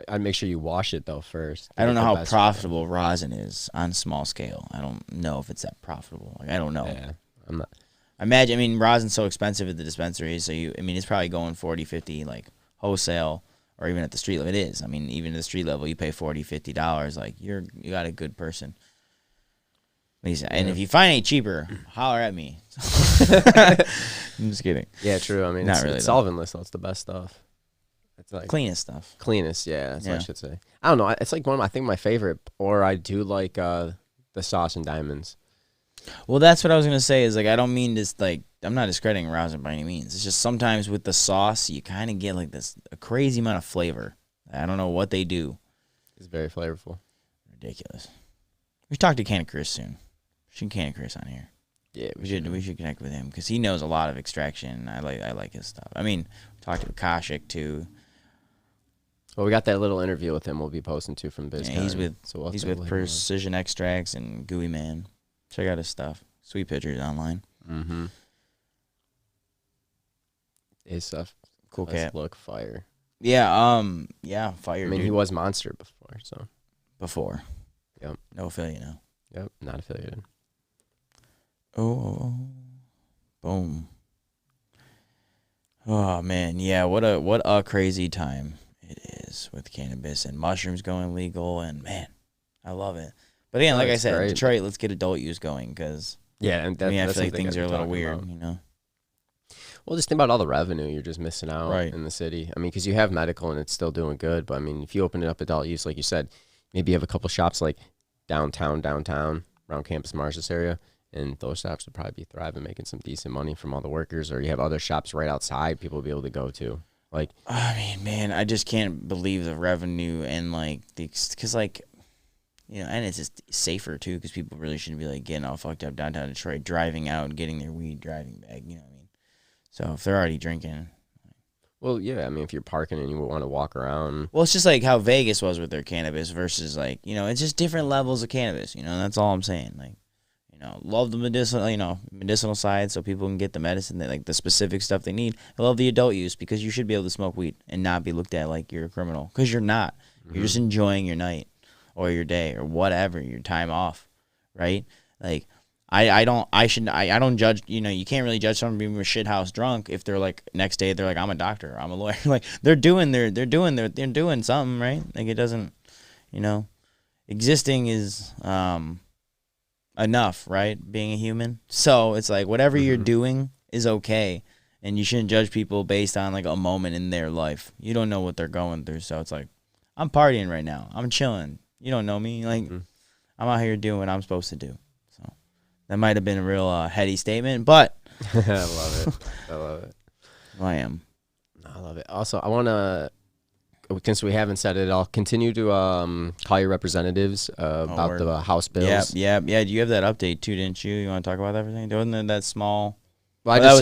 I'd make sure you wash it though first. I don't know how profitable rosin is on small scale. I don't know if it's that profitable. Like, I don't know. Yeah, I'm not. I mean, rosin's so expensive at the dispensaries, so it's probably going 40, 50, like wholesale, or even at the street level. It is. I mean, even at the street level, you pay $40, $50. Like you got a good person. And if you find any cheaper, holler at me. I'm just kidding. Yeah, true. I mean, not really. It's solventless, though. It's the best stuff. It's like cleanest stuff. Cleanest, yeah. That's what I should say. I don't know. It's like I think my favorite, or I do like the sauce and diamonds. Well, that's what I was gonna say. Is like I don't mean this. Like I'm not discrediting rosin by any means. It's just sometimes with the sauce, you kind of get like a crazy amount of flavor. I don't know what they do. It's very flavorful. Ridiculous. We should talk to Candy Chris soon. Should Candy Chris on here? Yeah, we should connect with him because he knows a lot of extraction. I like his stuff. I mean, we talked to Akashic too. Well, we got that little interview with him. We'll be posting too from BizCon. Yeah, he's with Precision Extracts and Gooey Man. Check out his stuff. Sweet pictures online. Mm-hmm. His stuff. Cool cat. Look, fire. Yeah. Fire. I mean, dude. He was Monster before, so. Before. Yep. No affiliate now. Yep. Not affiliated. Oh, boom. Oh man, yeah, what a crazy time it is with cannabis and mushrooms going legal, and man, I love it. But again, like I said, great. Detroit, let's get adult use going because and I feel like things are a little weird, Well, just think about all the revenue you're just missing out in the city. I mean, because you have medical and it's still doing good, but I mean, if you open it up adult use, like you said, maybe you have a couple shops like downtown around Campus Martius area. And those shops would probably be thriving, making some decent money from all the workers. Or you have other shops right outside people will be able to go to. Like, I mean, man, I just can't believe the revenue and and it's just safer too because people really shouldn't be like getting all fucked up downtown Detroit, driving out and getting their weed, driving back. You know what I mean? So if they're already drinking, Well, yeah, I mean, if you're parking and you want to walk around. Well, it's just like how Vegas was with their cannabis versus like, it's just different levels of cannabis, that's all I'm saying. Like, love the medicinal side so people can get the medicine, like the specific stuff they need. I love the adult use because you should be able to smoke weed and not be looked at like you're a criminal because you're not. You're just enjoying your night or your day or whatever, your time off, right? Like, I don't judge, you can't really judge someone being a shit house drunk if they're like next day they're like, I'm a doctor, or I'm a lawyer. Like they're doing something, right? Like it doesn't, existing is enough, right? Being a human. So it's like whatever you're doing is okay. And you shouldn't judge people based on like a moment in their life. You don't know what they're going through. So it's like, I'm partying right now. I'm chilling. You don't know me. Like I'm out here doing what I'm supposed to do. That might have been a real heady statement, but I love it. I love it. I am. I love it. Also, I want to, since we haven't said it, I'll continue to call your representatives about the House bills. Yeah. Do you have that update too? Didn't you? You want to talk about everything? Wasn't it that small? Well, I just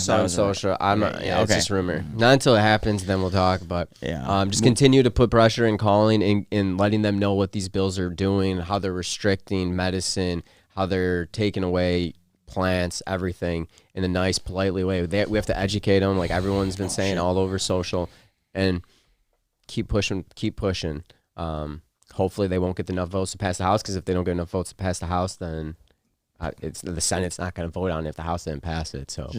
saw it on social. It's just rumor. Not until it happens, then we'll talk. But just continue to put pressure and calling and letting them know what these bills are doing, how they're restricting medicine, how they're taking away plants, everything in a nice, politely way. We have to educate them, like everyone's been saying all over social, and keep pushing. Hopefully they won't get enough votes to pass the House, because if they don't get enough votes to pass the House, then the Senate's not going to vote on it if the House didn't pass it. So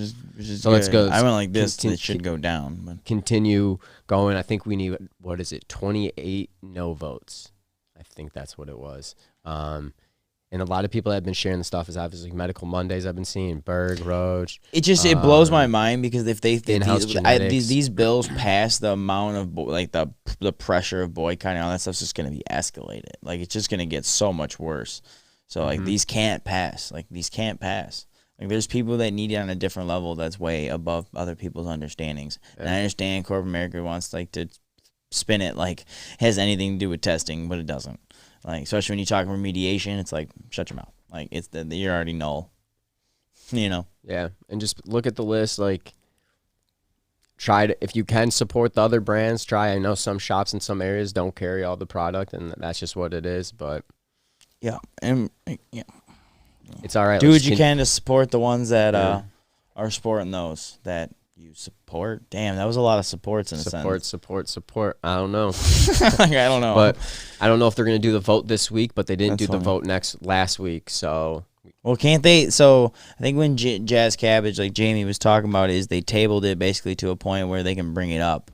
let's go. I went like this. It should go down. But. Continue going. I think we need, 28 no votes. I think that's what it was. And a lot of people that have been sharing the stuff is obviously Medical Mondays. I've been seeing Berg, Roach. It blows my mind because if these bills pass, the amount of the pressure of boycotting, all that stuff's just going to be escalated. Like it's just going to get so much worse. So like these can't pass. Like there's people that need it on a different level that's way above other people's understandings. Yeah. And I understand corporate America wants to spin it like it has anything to do with testing, but it doesn't. Like, especially when you talk remediation, it's like, shut your mouth. Like, you're already null, Yeah, and just look at the list. Like, if you can support the other brands, try. I know some shops in some areas don't carry all the product, and that's just what it is. But yeah, it's all right. Do what you can to support the ones that are supporting those that you support. Damn, that was a lot of supports in a sense. Support. I don't know. I don't know. But I don't know if they're going to do the vote this week, but they didn't do the vote last week. So, well, can't they? So I think when Jazz Cabbage, like Jamie was talking about, is they tabled it basically to a point where they can bring it up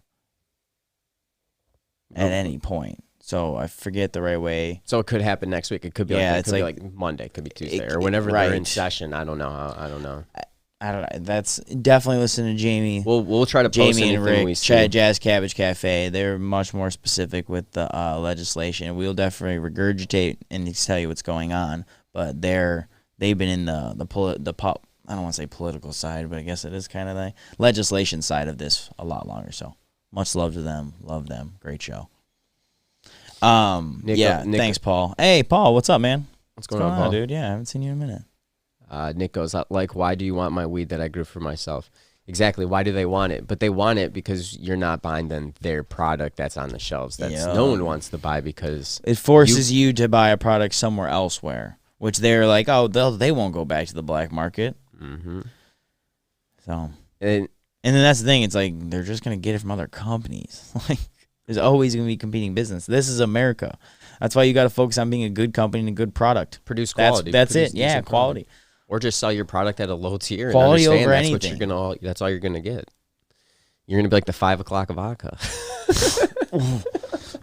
at any point. So I forget the right way. So it could happen next week. It could be like Monday. It could be Tuesday or whenever they're in session. I don't know. I don't know. I don't know. That's definitely listen to Jamie. We'll try to post Jamie and Rick, we see. Jazz Cabbage Cafe. They're much more specific with the legislation. We'll definitely regurgitate and tell you what's going on. But they've been in the pop. I don't want to say political side, but I guess it is kind of the legislation side of this a lot longer. So much love to them. Love them. Great show. Nick, thanks, Paul. Hey, Paul, what's up, man? What's going on, Paul? Dude? Yeah, I haven't seen you in a minute. Nick goes, like, why do you want my weed that I grew for myself? Exactly. Why do they want it? But they want it because you're not buying their product that's on the shelves. No one wants to buy because it forces you to buy a product somewhere elsewhere, which they're like, oh, they won't go back to the black market. Mm-hmm. So and then that's the thing. It's like they're just gonna get it from other companies. Like there's always gonna be competing business. This is America. That's why you got to focus on being a good company and a good product. Produce quality. That's it. Yeah, quality. Product. Or just sell your product at a low tier. Quality and over that's anything. That's all you're gonna get. You're gonna be like the 5 o'clock vodka.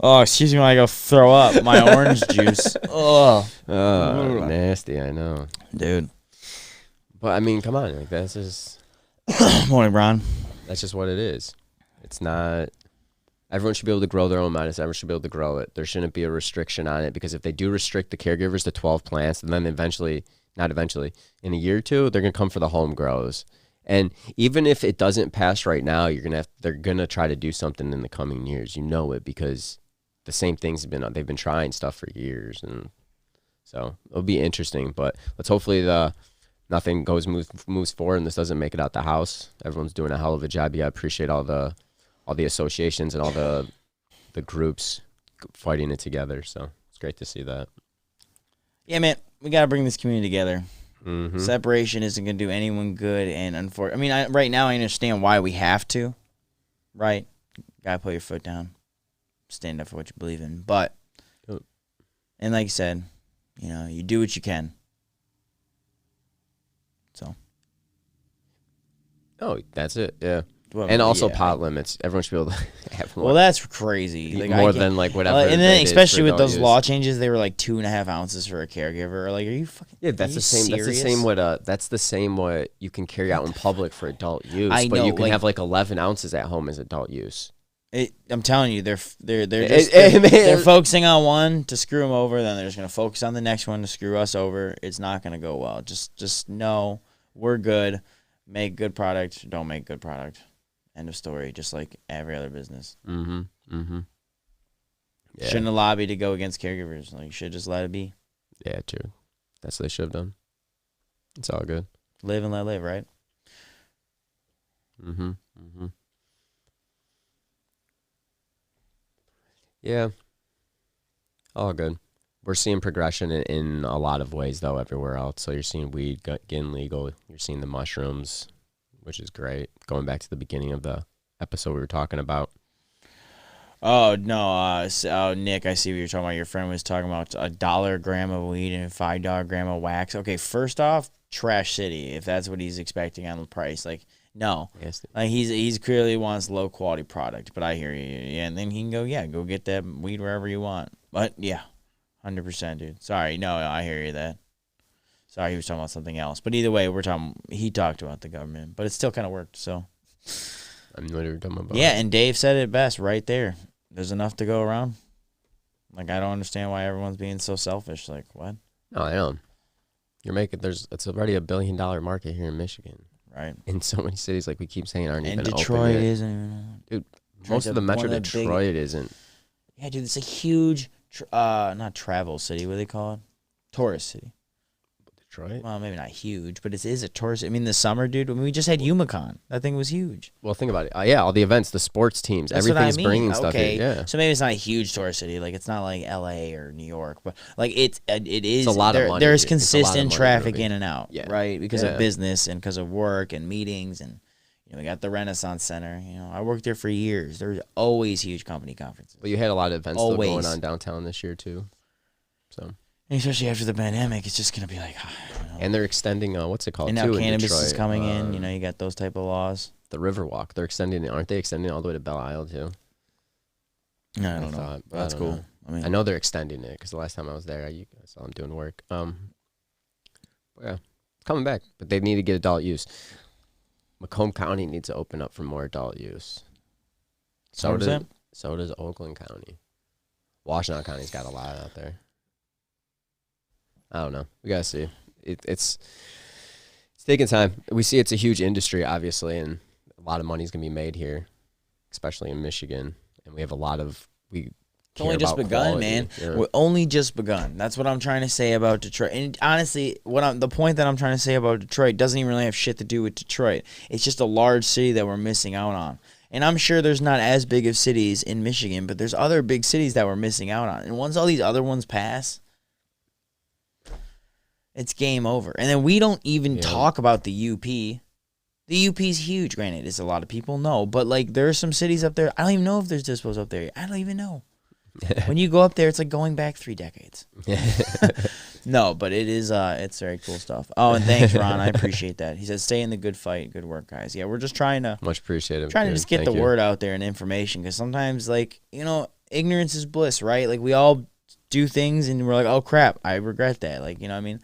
Oh, excuse me when I go throw up my orange juice. Oh, nasty. I know, dude. But I mean, come on, like that's just. Morning, Ron. That's just what it is. It's not. Everyone should be able to grow their own medicine. Everyone should be able to grow it. There shouldn't be a restriction on it because if they do restrict the caregivers to 12 plants, and then in a year or two, they're gonna come for the home grows. And even if it doesn't pass right now, they're gonna try to do something in the coming years. You know it because the same things they've been trying stuff for years, and so it'll be interesting. But let's hopefully moves forward and this doesn't make it out the House. Everyone's doing a hell of a job. Yeah, I appreciate all the all the associations and all the groups fighting it together. So it's great to see that. Yeah, man, we got to bring this community together. Mm-hmm. Separation isn't going to do anyone good. And right now I understand why we have to, right? Got to put your foot down. Stand up for what you believe in. But, and like you said, you do what you can. So. Oh, that's it. Yeah. Well, and also pot limits. Everyone should be able to have more. Well, that's crazy. Like, more than like whatever. And then especially with those law changes, they were like 2.5 ounces for a caregiver. Like, are you fucking? Yeah, that's the same. Serious? That's the same. What you can carry out in public for adult use. I know, but you can have like 11 ounces at home as adult use. I'm telling you, they're focusing on one to screw them over. Then they're just gonna focus on the next one to screw us over. It's not gonna go well. Just know we're good. Make good product. Don't make good product. End of story. Just like every other business. Mm-hmm. Mm-hmm. Yeah. Shouldn't have lobbied to go against caregivers. Like, you should just let it be. Yeah, true. That's what they should have done. It's all good. Live and let live, right? Mm-hmm. Mm-hmm. Yeah. All good. We're seeing progression in a lot of ways, though, everywhere else. So you're seeing weed getting legal. You're seeing the mushrooms, which is great. Going back to the beginning of the episode we were talking about. Oh, no. Nick, I see what you're talking about. Your friend was talking about $1 a gram of weed and $5 a gram of wax. Okay, first off, trash city, if that's what he's expecting on the price. Like, no. Yes. Like, he's clearly wants low-quality product, but I hear you. Yeah, and then he can go get that weed wherever you want. But, yeah, 100%, dude. Sorry. No, I hear you that. Sorry, he was talking about something else. But either way, he talked about the government. But it still kind of worked, so. I mean, what are you talking about? Yeah, and Dave said it best right there. There's enough to go around. Like, I don't understand why everyone's being so selfish. Like, what? No, I don't. It's already $1 billion market here in Michigan. Right. In so many cities, like we keep saying, aren't even Detroit open yet. Isn't. Dude, most of the metro Detroit isn't. Yeah, dude, it's a huge, not travel city. What do they call it? Tourist city. Detroit? Well, maybe not huge, but it is a tourist. I mean, the summer, dude. I mean, we just had UMACon. That thing was huge. Well, think about it. Yeah, all the events, the sports teams, everything's bringing stuff in. Yeah. So maybe it's not a huge tourist city. Like, it's not like L.A. or New York, but like it is. It's a lot of money. There's consistent traffic in and out, right? Because of business and because of work and meetings, and we got the Renaissance Center. I worked there for years. There's always huge company conferences. Well, you had a lot of events still going on downtown this year too, so. And especially after the pandemic, it's just gonna be like. And they're extending, what's it called? And now cannabis is coming in. You got those type of laws. The Riverwalk, they're extending it. Aren't they extending it all the way to Belle Isle too? No, I don't know. That's cool. I know they're extending it because the last time I was there, I saw them doing work. Yeah, it's coming back, but they need to get adult use. Macomb County needs to open up for more adult use. So does Oakland County. Washtenaw County's got a lot out there. I don't know. We gotta see. It's taking time. We see it's a huge industry, obviously, and a lot of money's gonna be made here, especially in Michigan. And we have a lot of It's only just begun, man. Yeah. We're only just begun. That's what I'm trying to say about Detroit. And honestly, the point that I'm trying to say about Detroit doesn't even really have shit to do with Detroit. It's just a large city that we're missing out on. And I'm sure there's not as big of cities in Michigan, but there's other big cities that we're missing out on. And once all these other ones pass, it's game over. And then we don't even talk about the UP. The UP's huge. Granted, it's a lot of people know. But, like, there are some cities up there. I don't even know if there's dispos up there. I don't even know. When you go up there, it's like going back 3 decades. No, but it is, it's very cool stuff. Oh, and thanks, Ron. I appreciate that. He says, stay in the good fight. Good work, guys. Yeah, we're just trying to. Much appreciated. Trying to just get the word out there and information. Because sometimes, like, ignorance is bliss, right? Like, we all do things and we're like, oh, crap, I regret that. Like, you know what I mean?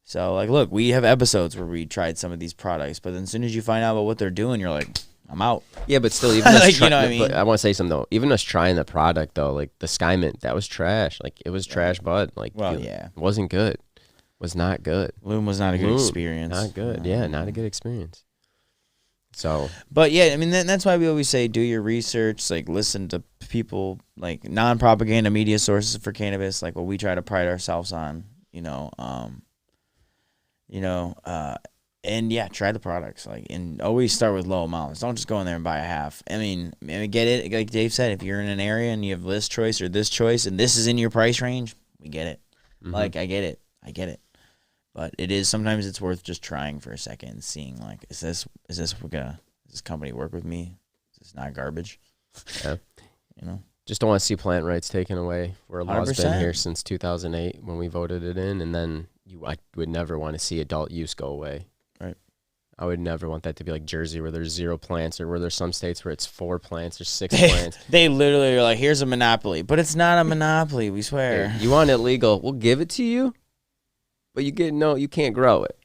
So, like, look, we have episodes where we tried some of these products, but then as soon as you find out about what they're doing, you're like, I'm out. Yeah, but still, even like, you know what I mean? But I want to say something, though. Even us trying the product, though, like the Skymint, that was trash. Like, it was trash, bud. Like, it wasn't good. Was not good. Loom was not a good experience. Not good. No. Yeah, not a good experience. So. But, yeah, I mean, that's why we always say do your research, like, listen to people, like, non-propaganda media sources for cannabis, like what we try to pride ourselves on, And yeah, try the products. And always start with low amounts. Don't just go in there and buy a half. I mean, get it. Like Dave said, if you're in an area and you have this choice or this choice, and this is in your price range, we get it. Mm-hmm. I get it. But it is sometimes it's worth just trying for a second and seeing is this company work with me? Is this not garbage? Yeah. Just don't want to see plant rights taken away. Where a law's been here since 2008 when we voted it in, and then I would never want to see adult use go away. Right. I would never want that to be like Jersey where there's 0 plants, or where there's some states where it's 4 plants or 6 plants. They literally are like, here's a monopoly. But it's not a monopoly, we swear. Hey, you want it legal, we'll give it to you, but you can't grow it.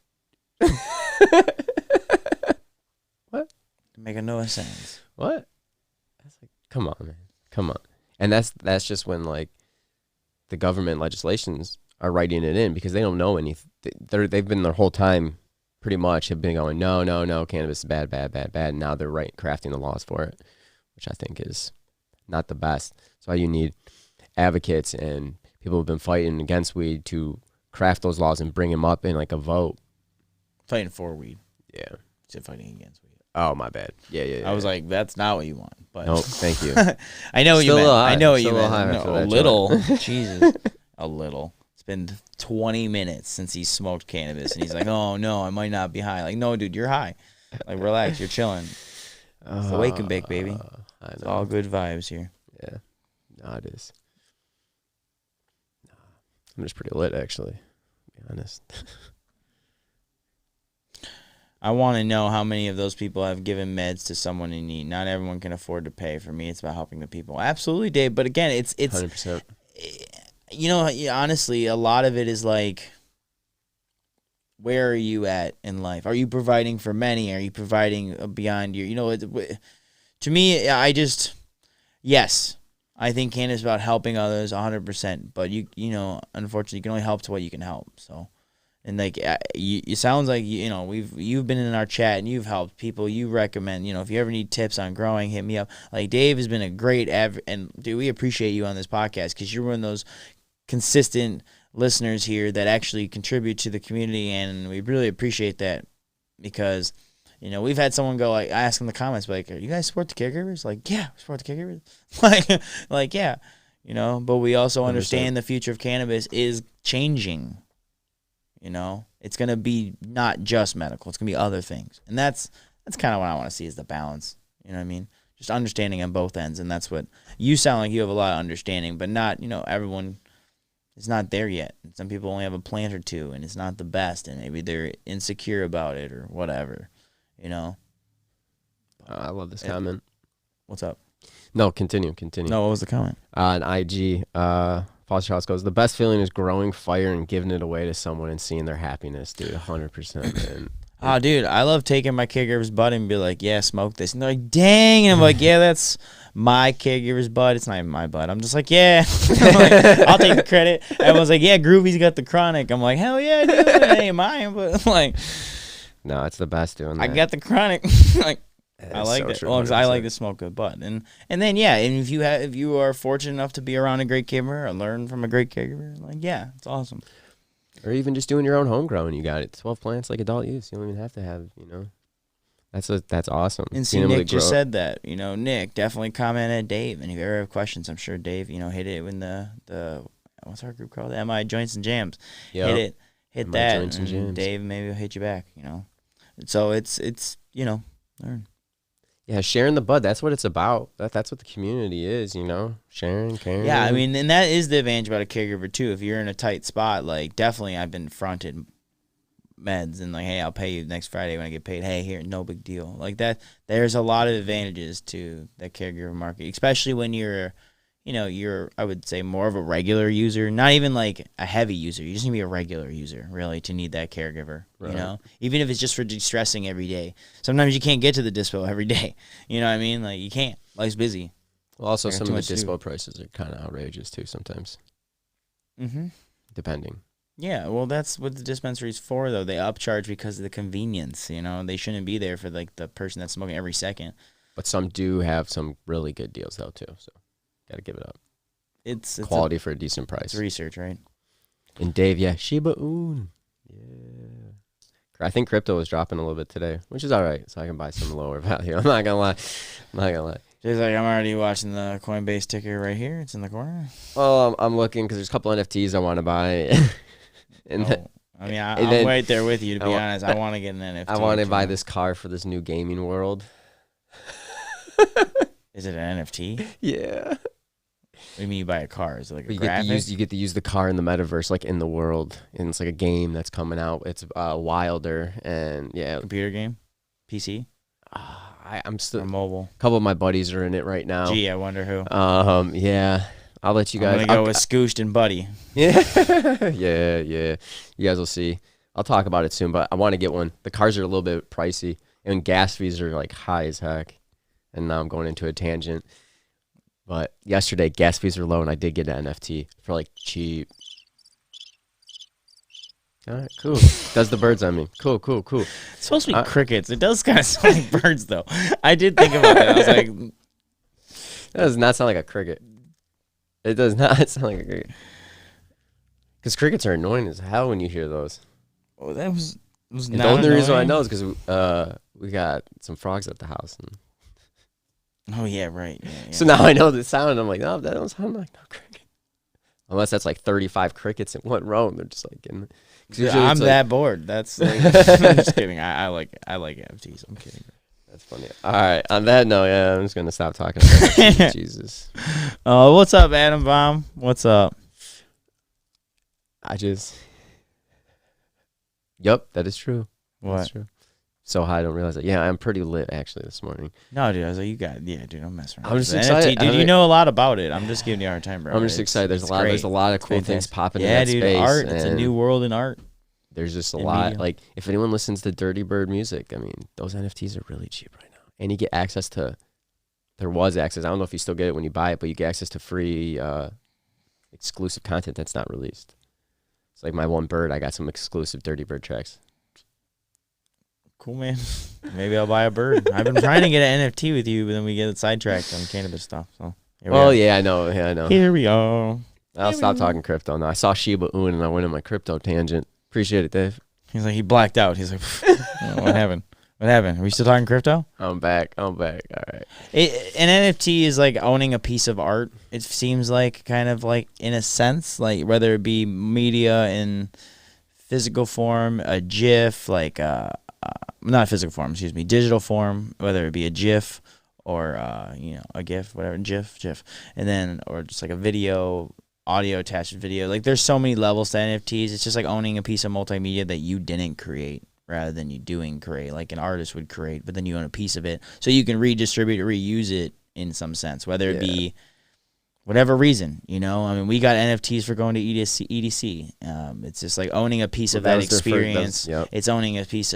What? Making no sense. What? That's come on, man. Come on. And that's just when the government legislations are writing it in because they don't know anything. They've been their whole time pretty much have been going, no, cannabis is bad. And now they're crafting the laws for it, which I think is not the best. So you need advocates and people who've been fighting against weed to craft those laws and bring them up in a vote. Fighting for weed. Yeah. Instead of fighting against weed. Oh, my bad. Yeah. I was like, that's not what you want. But no, thank you. I know what you meant. I know what you meant. A little. Jesus. A little. It's been 20 minutes since he smoked cannabis, and he's like, oh, no, I might not be high. Like, no, dude, you're high. Relax. You're chilling. It's the wake and bake, baby. It's all good vibes here. Yeah. No, it is. I'm just pretty lit, actually, to be honest. I want to know how many of those people have given meds to someone in need. Not everyone can afford to pay. For me, it's about helping the people. Absolutely, Dave. But again, it's 100%. Honestly, a lot of it is where are you at in life? Are you providing for many? Are you providing beyond your, to me, yes, I think cannabis is about helping others 100%. But unfortunately, you can only help to what you can help. So. And you sounds like you've been in our chat and you've helped people. You recommend if you ever need tips on growing, hit me up. Dave has been a great and dude, we appreciate you on this podcast because you're one of those consistent listeners here that actually contribute to the community, and we really appreciate that because we've had someone go ask in the comments are you guys support the caregivers? Yeah, we support the caregivers. Yeah, but we also understand the future of cannabis is changing. It's going to be not just medical. It's going to be other things. And that's kind of what I want to see is the balance. You know what I mean? Just understanding on both ends. And that's what you sound like you have a lot of understanding, but not, everyone is not there yet. Some people only have a plant or two and it's not the best. And maybe they're insecure about it or whatever, I love this comment. What's up? No, continue. No, what was the comment? On IG, Foster House goes, the best feeling is growing fire and giving it away to someone and seeing their happiness, dude. 100%, man. Oh, dude, I love taking my caregiver's bud and be like, yeah, smoke this. And they're like, dang. And I'm like, yeah, that's my caregiver's bud. It's not even my bud. I'm just like, yeah. I'll take the credit. Everyone's like, yeah, Groovy's got the chronic. I'm like, hell yeah, dude. It ain't mine. But I'm no, it's the best doing that. I got the chronic. I like that. Well, I like to smoke a bud, and then and if you are fortunate enough to be around a great caregiver or learn from a great caregiver, it's awesome. Or even just doing your own homegrown, you got it. 12 plants like adult use. You don't even have to have, That's awesome. And see, Nick just said that. Nick definitely commented Dave, and if you ever have questions, I'm sure Dave, hit it in the what's our group called? MI Joints and Jams. Yep. Hit MI that, Joints and Jams. Dave maybe will hit you back. So it's learn. Yeah, sharing the bud, that's what it's about. That's what the community is, sharing, caring. Yeah, I mean, and that is the advantage about a caregiver, too. If you're in a tight spot, definitely I've been fronted meds and, hey, I'll pay you next Friday when I get paid. Hey, here, no big deal. That, there's a lot of advantages to the caregiver market, especially when you're, I would say more of a regular user, not even a heavy user. You just need to be a regular user, really, to need that caregiver, right. Even if it's just for de-stressing every day. Sometimes you can't get to the dispo every day. You know what I mean? You can't. Life's busy. Well, also some of the dispo prices are kind of outrageous, too, sometimes. Mm-hmm. Depending. Yeah, well, that's what the dispensary's for, though. They upcharge because of the convenience, They shouldn't be there for, the person that's smoking every second. But some do have some really good deals, though, too, so. Got to give it up. It's quality for a decent price. It's research, right? And Dave, Shiba Inu. Yeah. I think crypto is dropping a little bit today, which is all right. So I can buy some lower value. I'm not gonna lie. Jay's like, I'm already watching the Coinbase ticker right here. It's in the corner. Well, I'm looking because there's a couple NFTs I want to buy. I'm right there with you, to be honest. I want to get an NFT. I want to buy this car for this new gaming world. Is it an NFT? Yeah. What do you mean you buy a car? Is it like a graphic? You get to use the car in the metaverse, like in the world. And it's like a game that's coming out. It's Wilder. And yeah. Computer game? PC? I'm still... Or mobile? A couple of my buddies are in it right now. Gee, I wonder who. Yeah. I'll let you guys... I'm going to go with Scooshed and Buddy. Yeah. yeah. You guys will see. I'll talk about it soon, but I want to get one. The cars are a little bit pricey. And gas fees are like high as heck. And now I'm going into a tangent. But yesterday, gas fees were low, and I did get an NFT for like cheap. All right, cool. Does the birds on me. Cool. It's supposed to be crickets. It does kind of sound like birds, though. I did think about that. I was like... That does not sound like a cricket. It does not sound like a cricket. Because crickets are annoying as hell when you hear those. Oh, that was not the only reason I know is because we got some frogs at the house. Oh, yeah, right. Yeah. So now I know the sound. I'm like, no, that don't sound like no cricket. Unless that's like 35 crickets in one row. And they're just like getting... I'm that bored. That's like, I'm just kidding. I like NFTs. I'm kidding. That's funny. All right. On that note, yeah, I'm just gonna stop talking about that. Jesus. What's up, Adam Baum? What's up? Yep, that is true. What? That's true. So high, I don't realize that. Yeah, I'm pretty lit actually this morning. No, dude, I was like, dude, I'm messing around. I'm just excited. NFT, dude, you know a lot about it. I'm just giving you a hard time, bro. I'm just excited. There's a lot of cool things popping in that space. Yeah, dude, art. It's a new world in art. There's just a lot. Media. Like, if anyone listens to Dirty Bird music, I mean, those NFTs are really cheap right now. And you get access to, there was access, I don't know if you still get it when you buy it, but you get access to free exclusive content that's not released. It's like my one bird, I got some exclusive Dirty Bird tracks. Cool, man. Maybe I'll buy a bird. I've been trying to get an NFT with you, but then we get sidetracked on cannabis stuff. So yeah, I know. Here we are. I'll stop talking crypto now. I saw Shiba Inu and I went on my crypto tangent. Appreciate it, Dave. He's like, he blacked out. He's like, what happened? What happened? Are we still talking crypto? I'm back. All right. An NFT is like owning a piece of art. It seems like, kind of like, in a sense, like whether it be media in physical form, a GIF, like not physical form, excuse me, digital form, whether it be a GIF or a GIF, whatever, GIF, and then or just like a video, audio attached video. Like there's so many levels to NFTs. It's just like owning a piece of multimedia that you didn't create rather than you doing create, like an artist would create, but then you own a piece of it so you can redistribute or reuse it in some sense, whether it be whatever reason, I mean, we got NFTs for going to EDC. It's just like owning a piece of that experience. It's owning a piece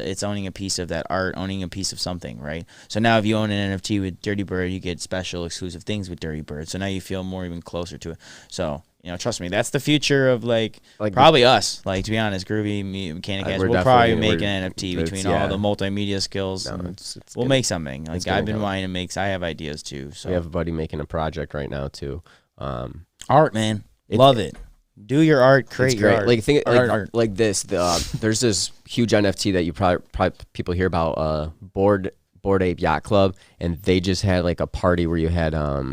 of that art, owning a piece of something, right? So now if you own an NFT with Dirty Bird, you get special exclusive things with Dirty Bird. So now you feel more even closer to it. So, trust me, that's the future of like probably us. Like, to be honest, Groovy, Mechanic Guys, we'll probably make an NFT between all the multimedia skills. We'll make something. Like I've been wanting to make. I have ideas too. So we have a buddy making a project right now too. Art, man, love it. Do your art, create your art. Like think art. Like this. There's this huge NFT that you probably people hear about. Bored Ape Yacht Club, and they just had like a party where you had I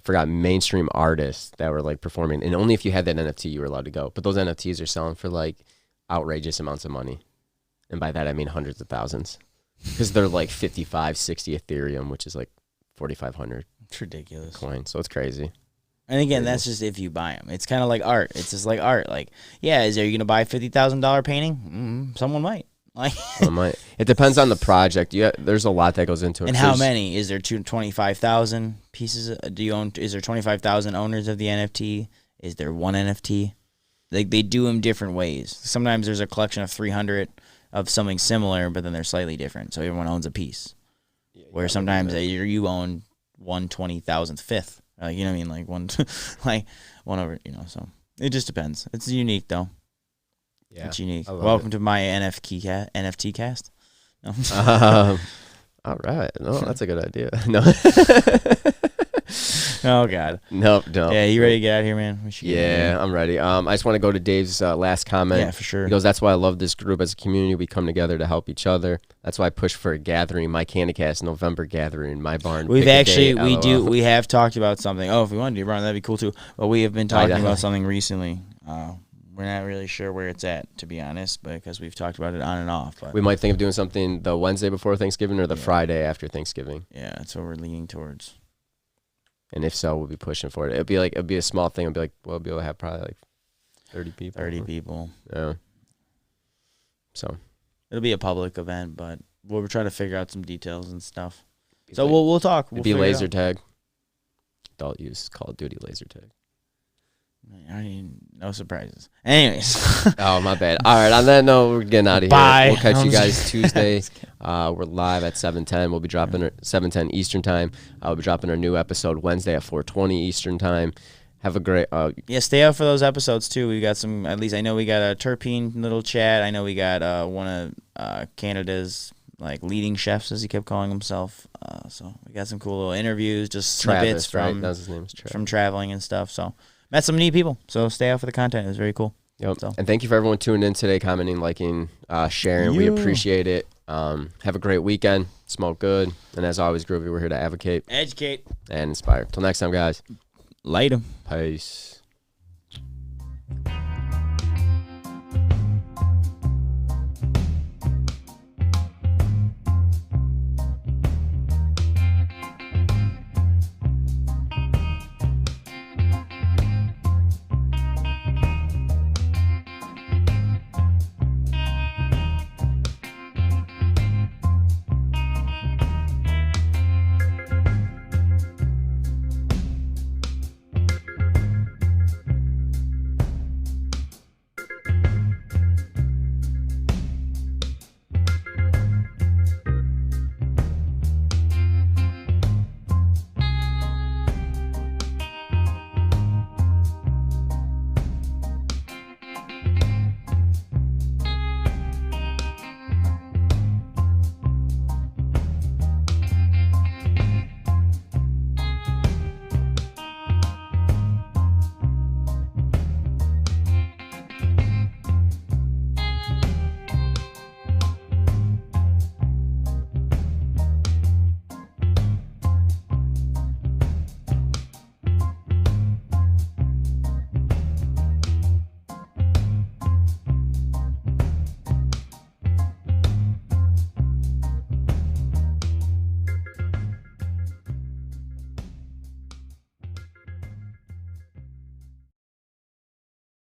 forgot mainstream artists that were like performing, and only if you had that NFT you were allowed to go. But those NFTs are selling for like outrageous amounts of money, and by that I mean hundreds of thousands, because they're like 55, 60 Ethereum, which is like 4,500. It's ridiculous coin, so it's crazy. And again, that's just if you buy them. It's kind of like art. It's just like art. Like, are you gonna buy a $50,000 painting? Someone might. Like, it depends on the project. There's a lot that goes into it. And how many? Is there 25,000 pieces? Do you own? Is there 25,000 owners of the NFT? Is there one NFT? Like, they do them different ways. Sometimes there's a collection of 300 of something similar, but then they're slightly different. So everyone owns a piece. Where sometimes you own 1/20,000th fifth. Like, you know what I mean? Like one over. So it just depends. It's unique though. Yeah, it's unique. Welcome to my NFT cast. No. All right. No, that's a good idea. No. Oh God. Nope. Yeah, you ready to get out of here, man? Yeah, I'm ready. I just want to go to Dave's last comment. Yeah, for sure. He goes, "That's why I love this group as a community. We come together to help each other. That's why I push for a gathering. My CannaCast November gathering in my barn. We have talked about something. Oh, if we want to do a barn, that'd be cool too. But we have been talking about something recently. We're not really sure where it's at, to be honest, because we've talked about it on and off. But we might think of doing something the Wednesday before Thanksgiving or the Friday after Thanksgiving. Yeah, that's what we're leaning towards. And if so, we'll be pushing for it. It'd be a small thing. It'd be like we'll be able to have probably like 30 people. 30 people. Yeah. So it'll be a public event, but we're trying to figure out some details and stuff. So we'll talk. It'd be laser tag. Adult use Call of Duty laser tag. I mean, no surprises. Anyways. Oh, my bad. All right. On that note, we're getting out of here. Bye. We'll catch you guys Tuesday. We're live at 7:10. We'll be dropping 7:10 Eastern time. We'll be dropping our new episode Wednesday at 4:20 Eastern time. Have a great. Stay out for those episodes too. We got some. At least I know we got a terpene little chat. I know we got one of Canada's leading chefs, as he kept calling himself. So we got some cool little interviews, just snippets from his name is Travis. From traveling and stuff. So. Met some neat people, so stay out for the content. It's very cool. Yep. So. And thank you for everyone tuning in today, commenting, liking, sharing. We appreciate it. Have a great weekend. Smoke good. And as always, Groovy, we're here to advocate, educate, and inspire. Till next time, guys. Later. Peace.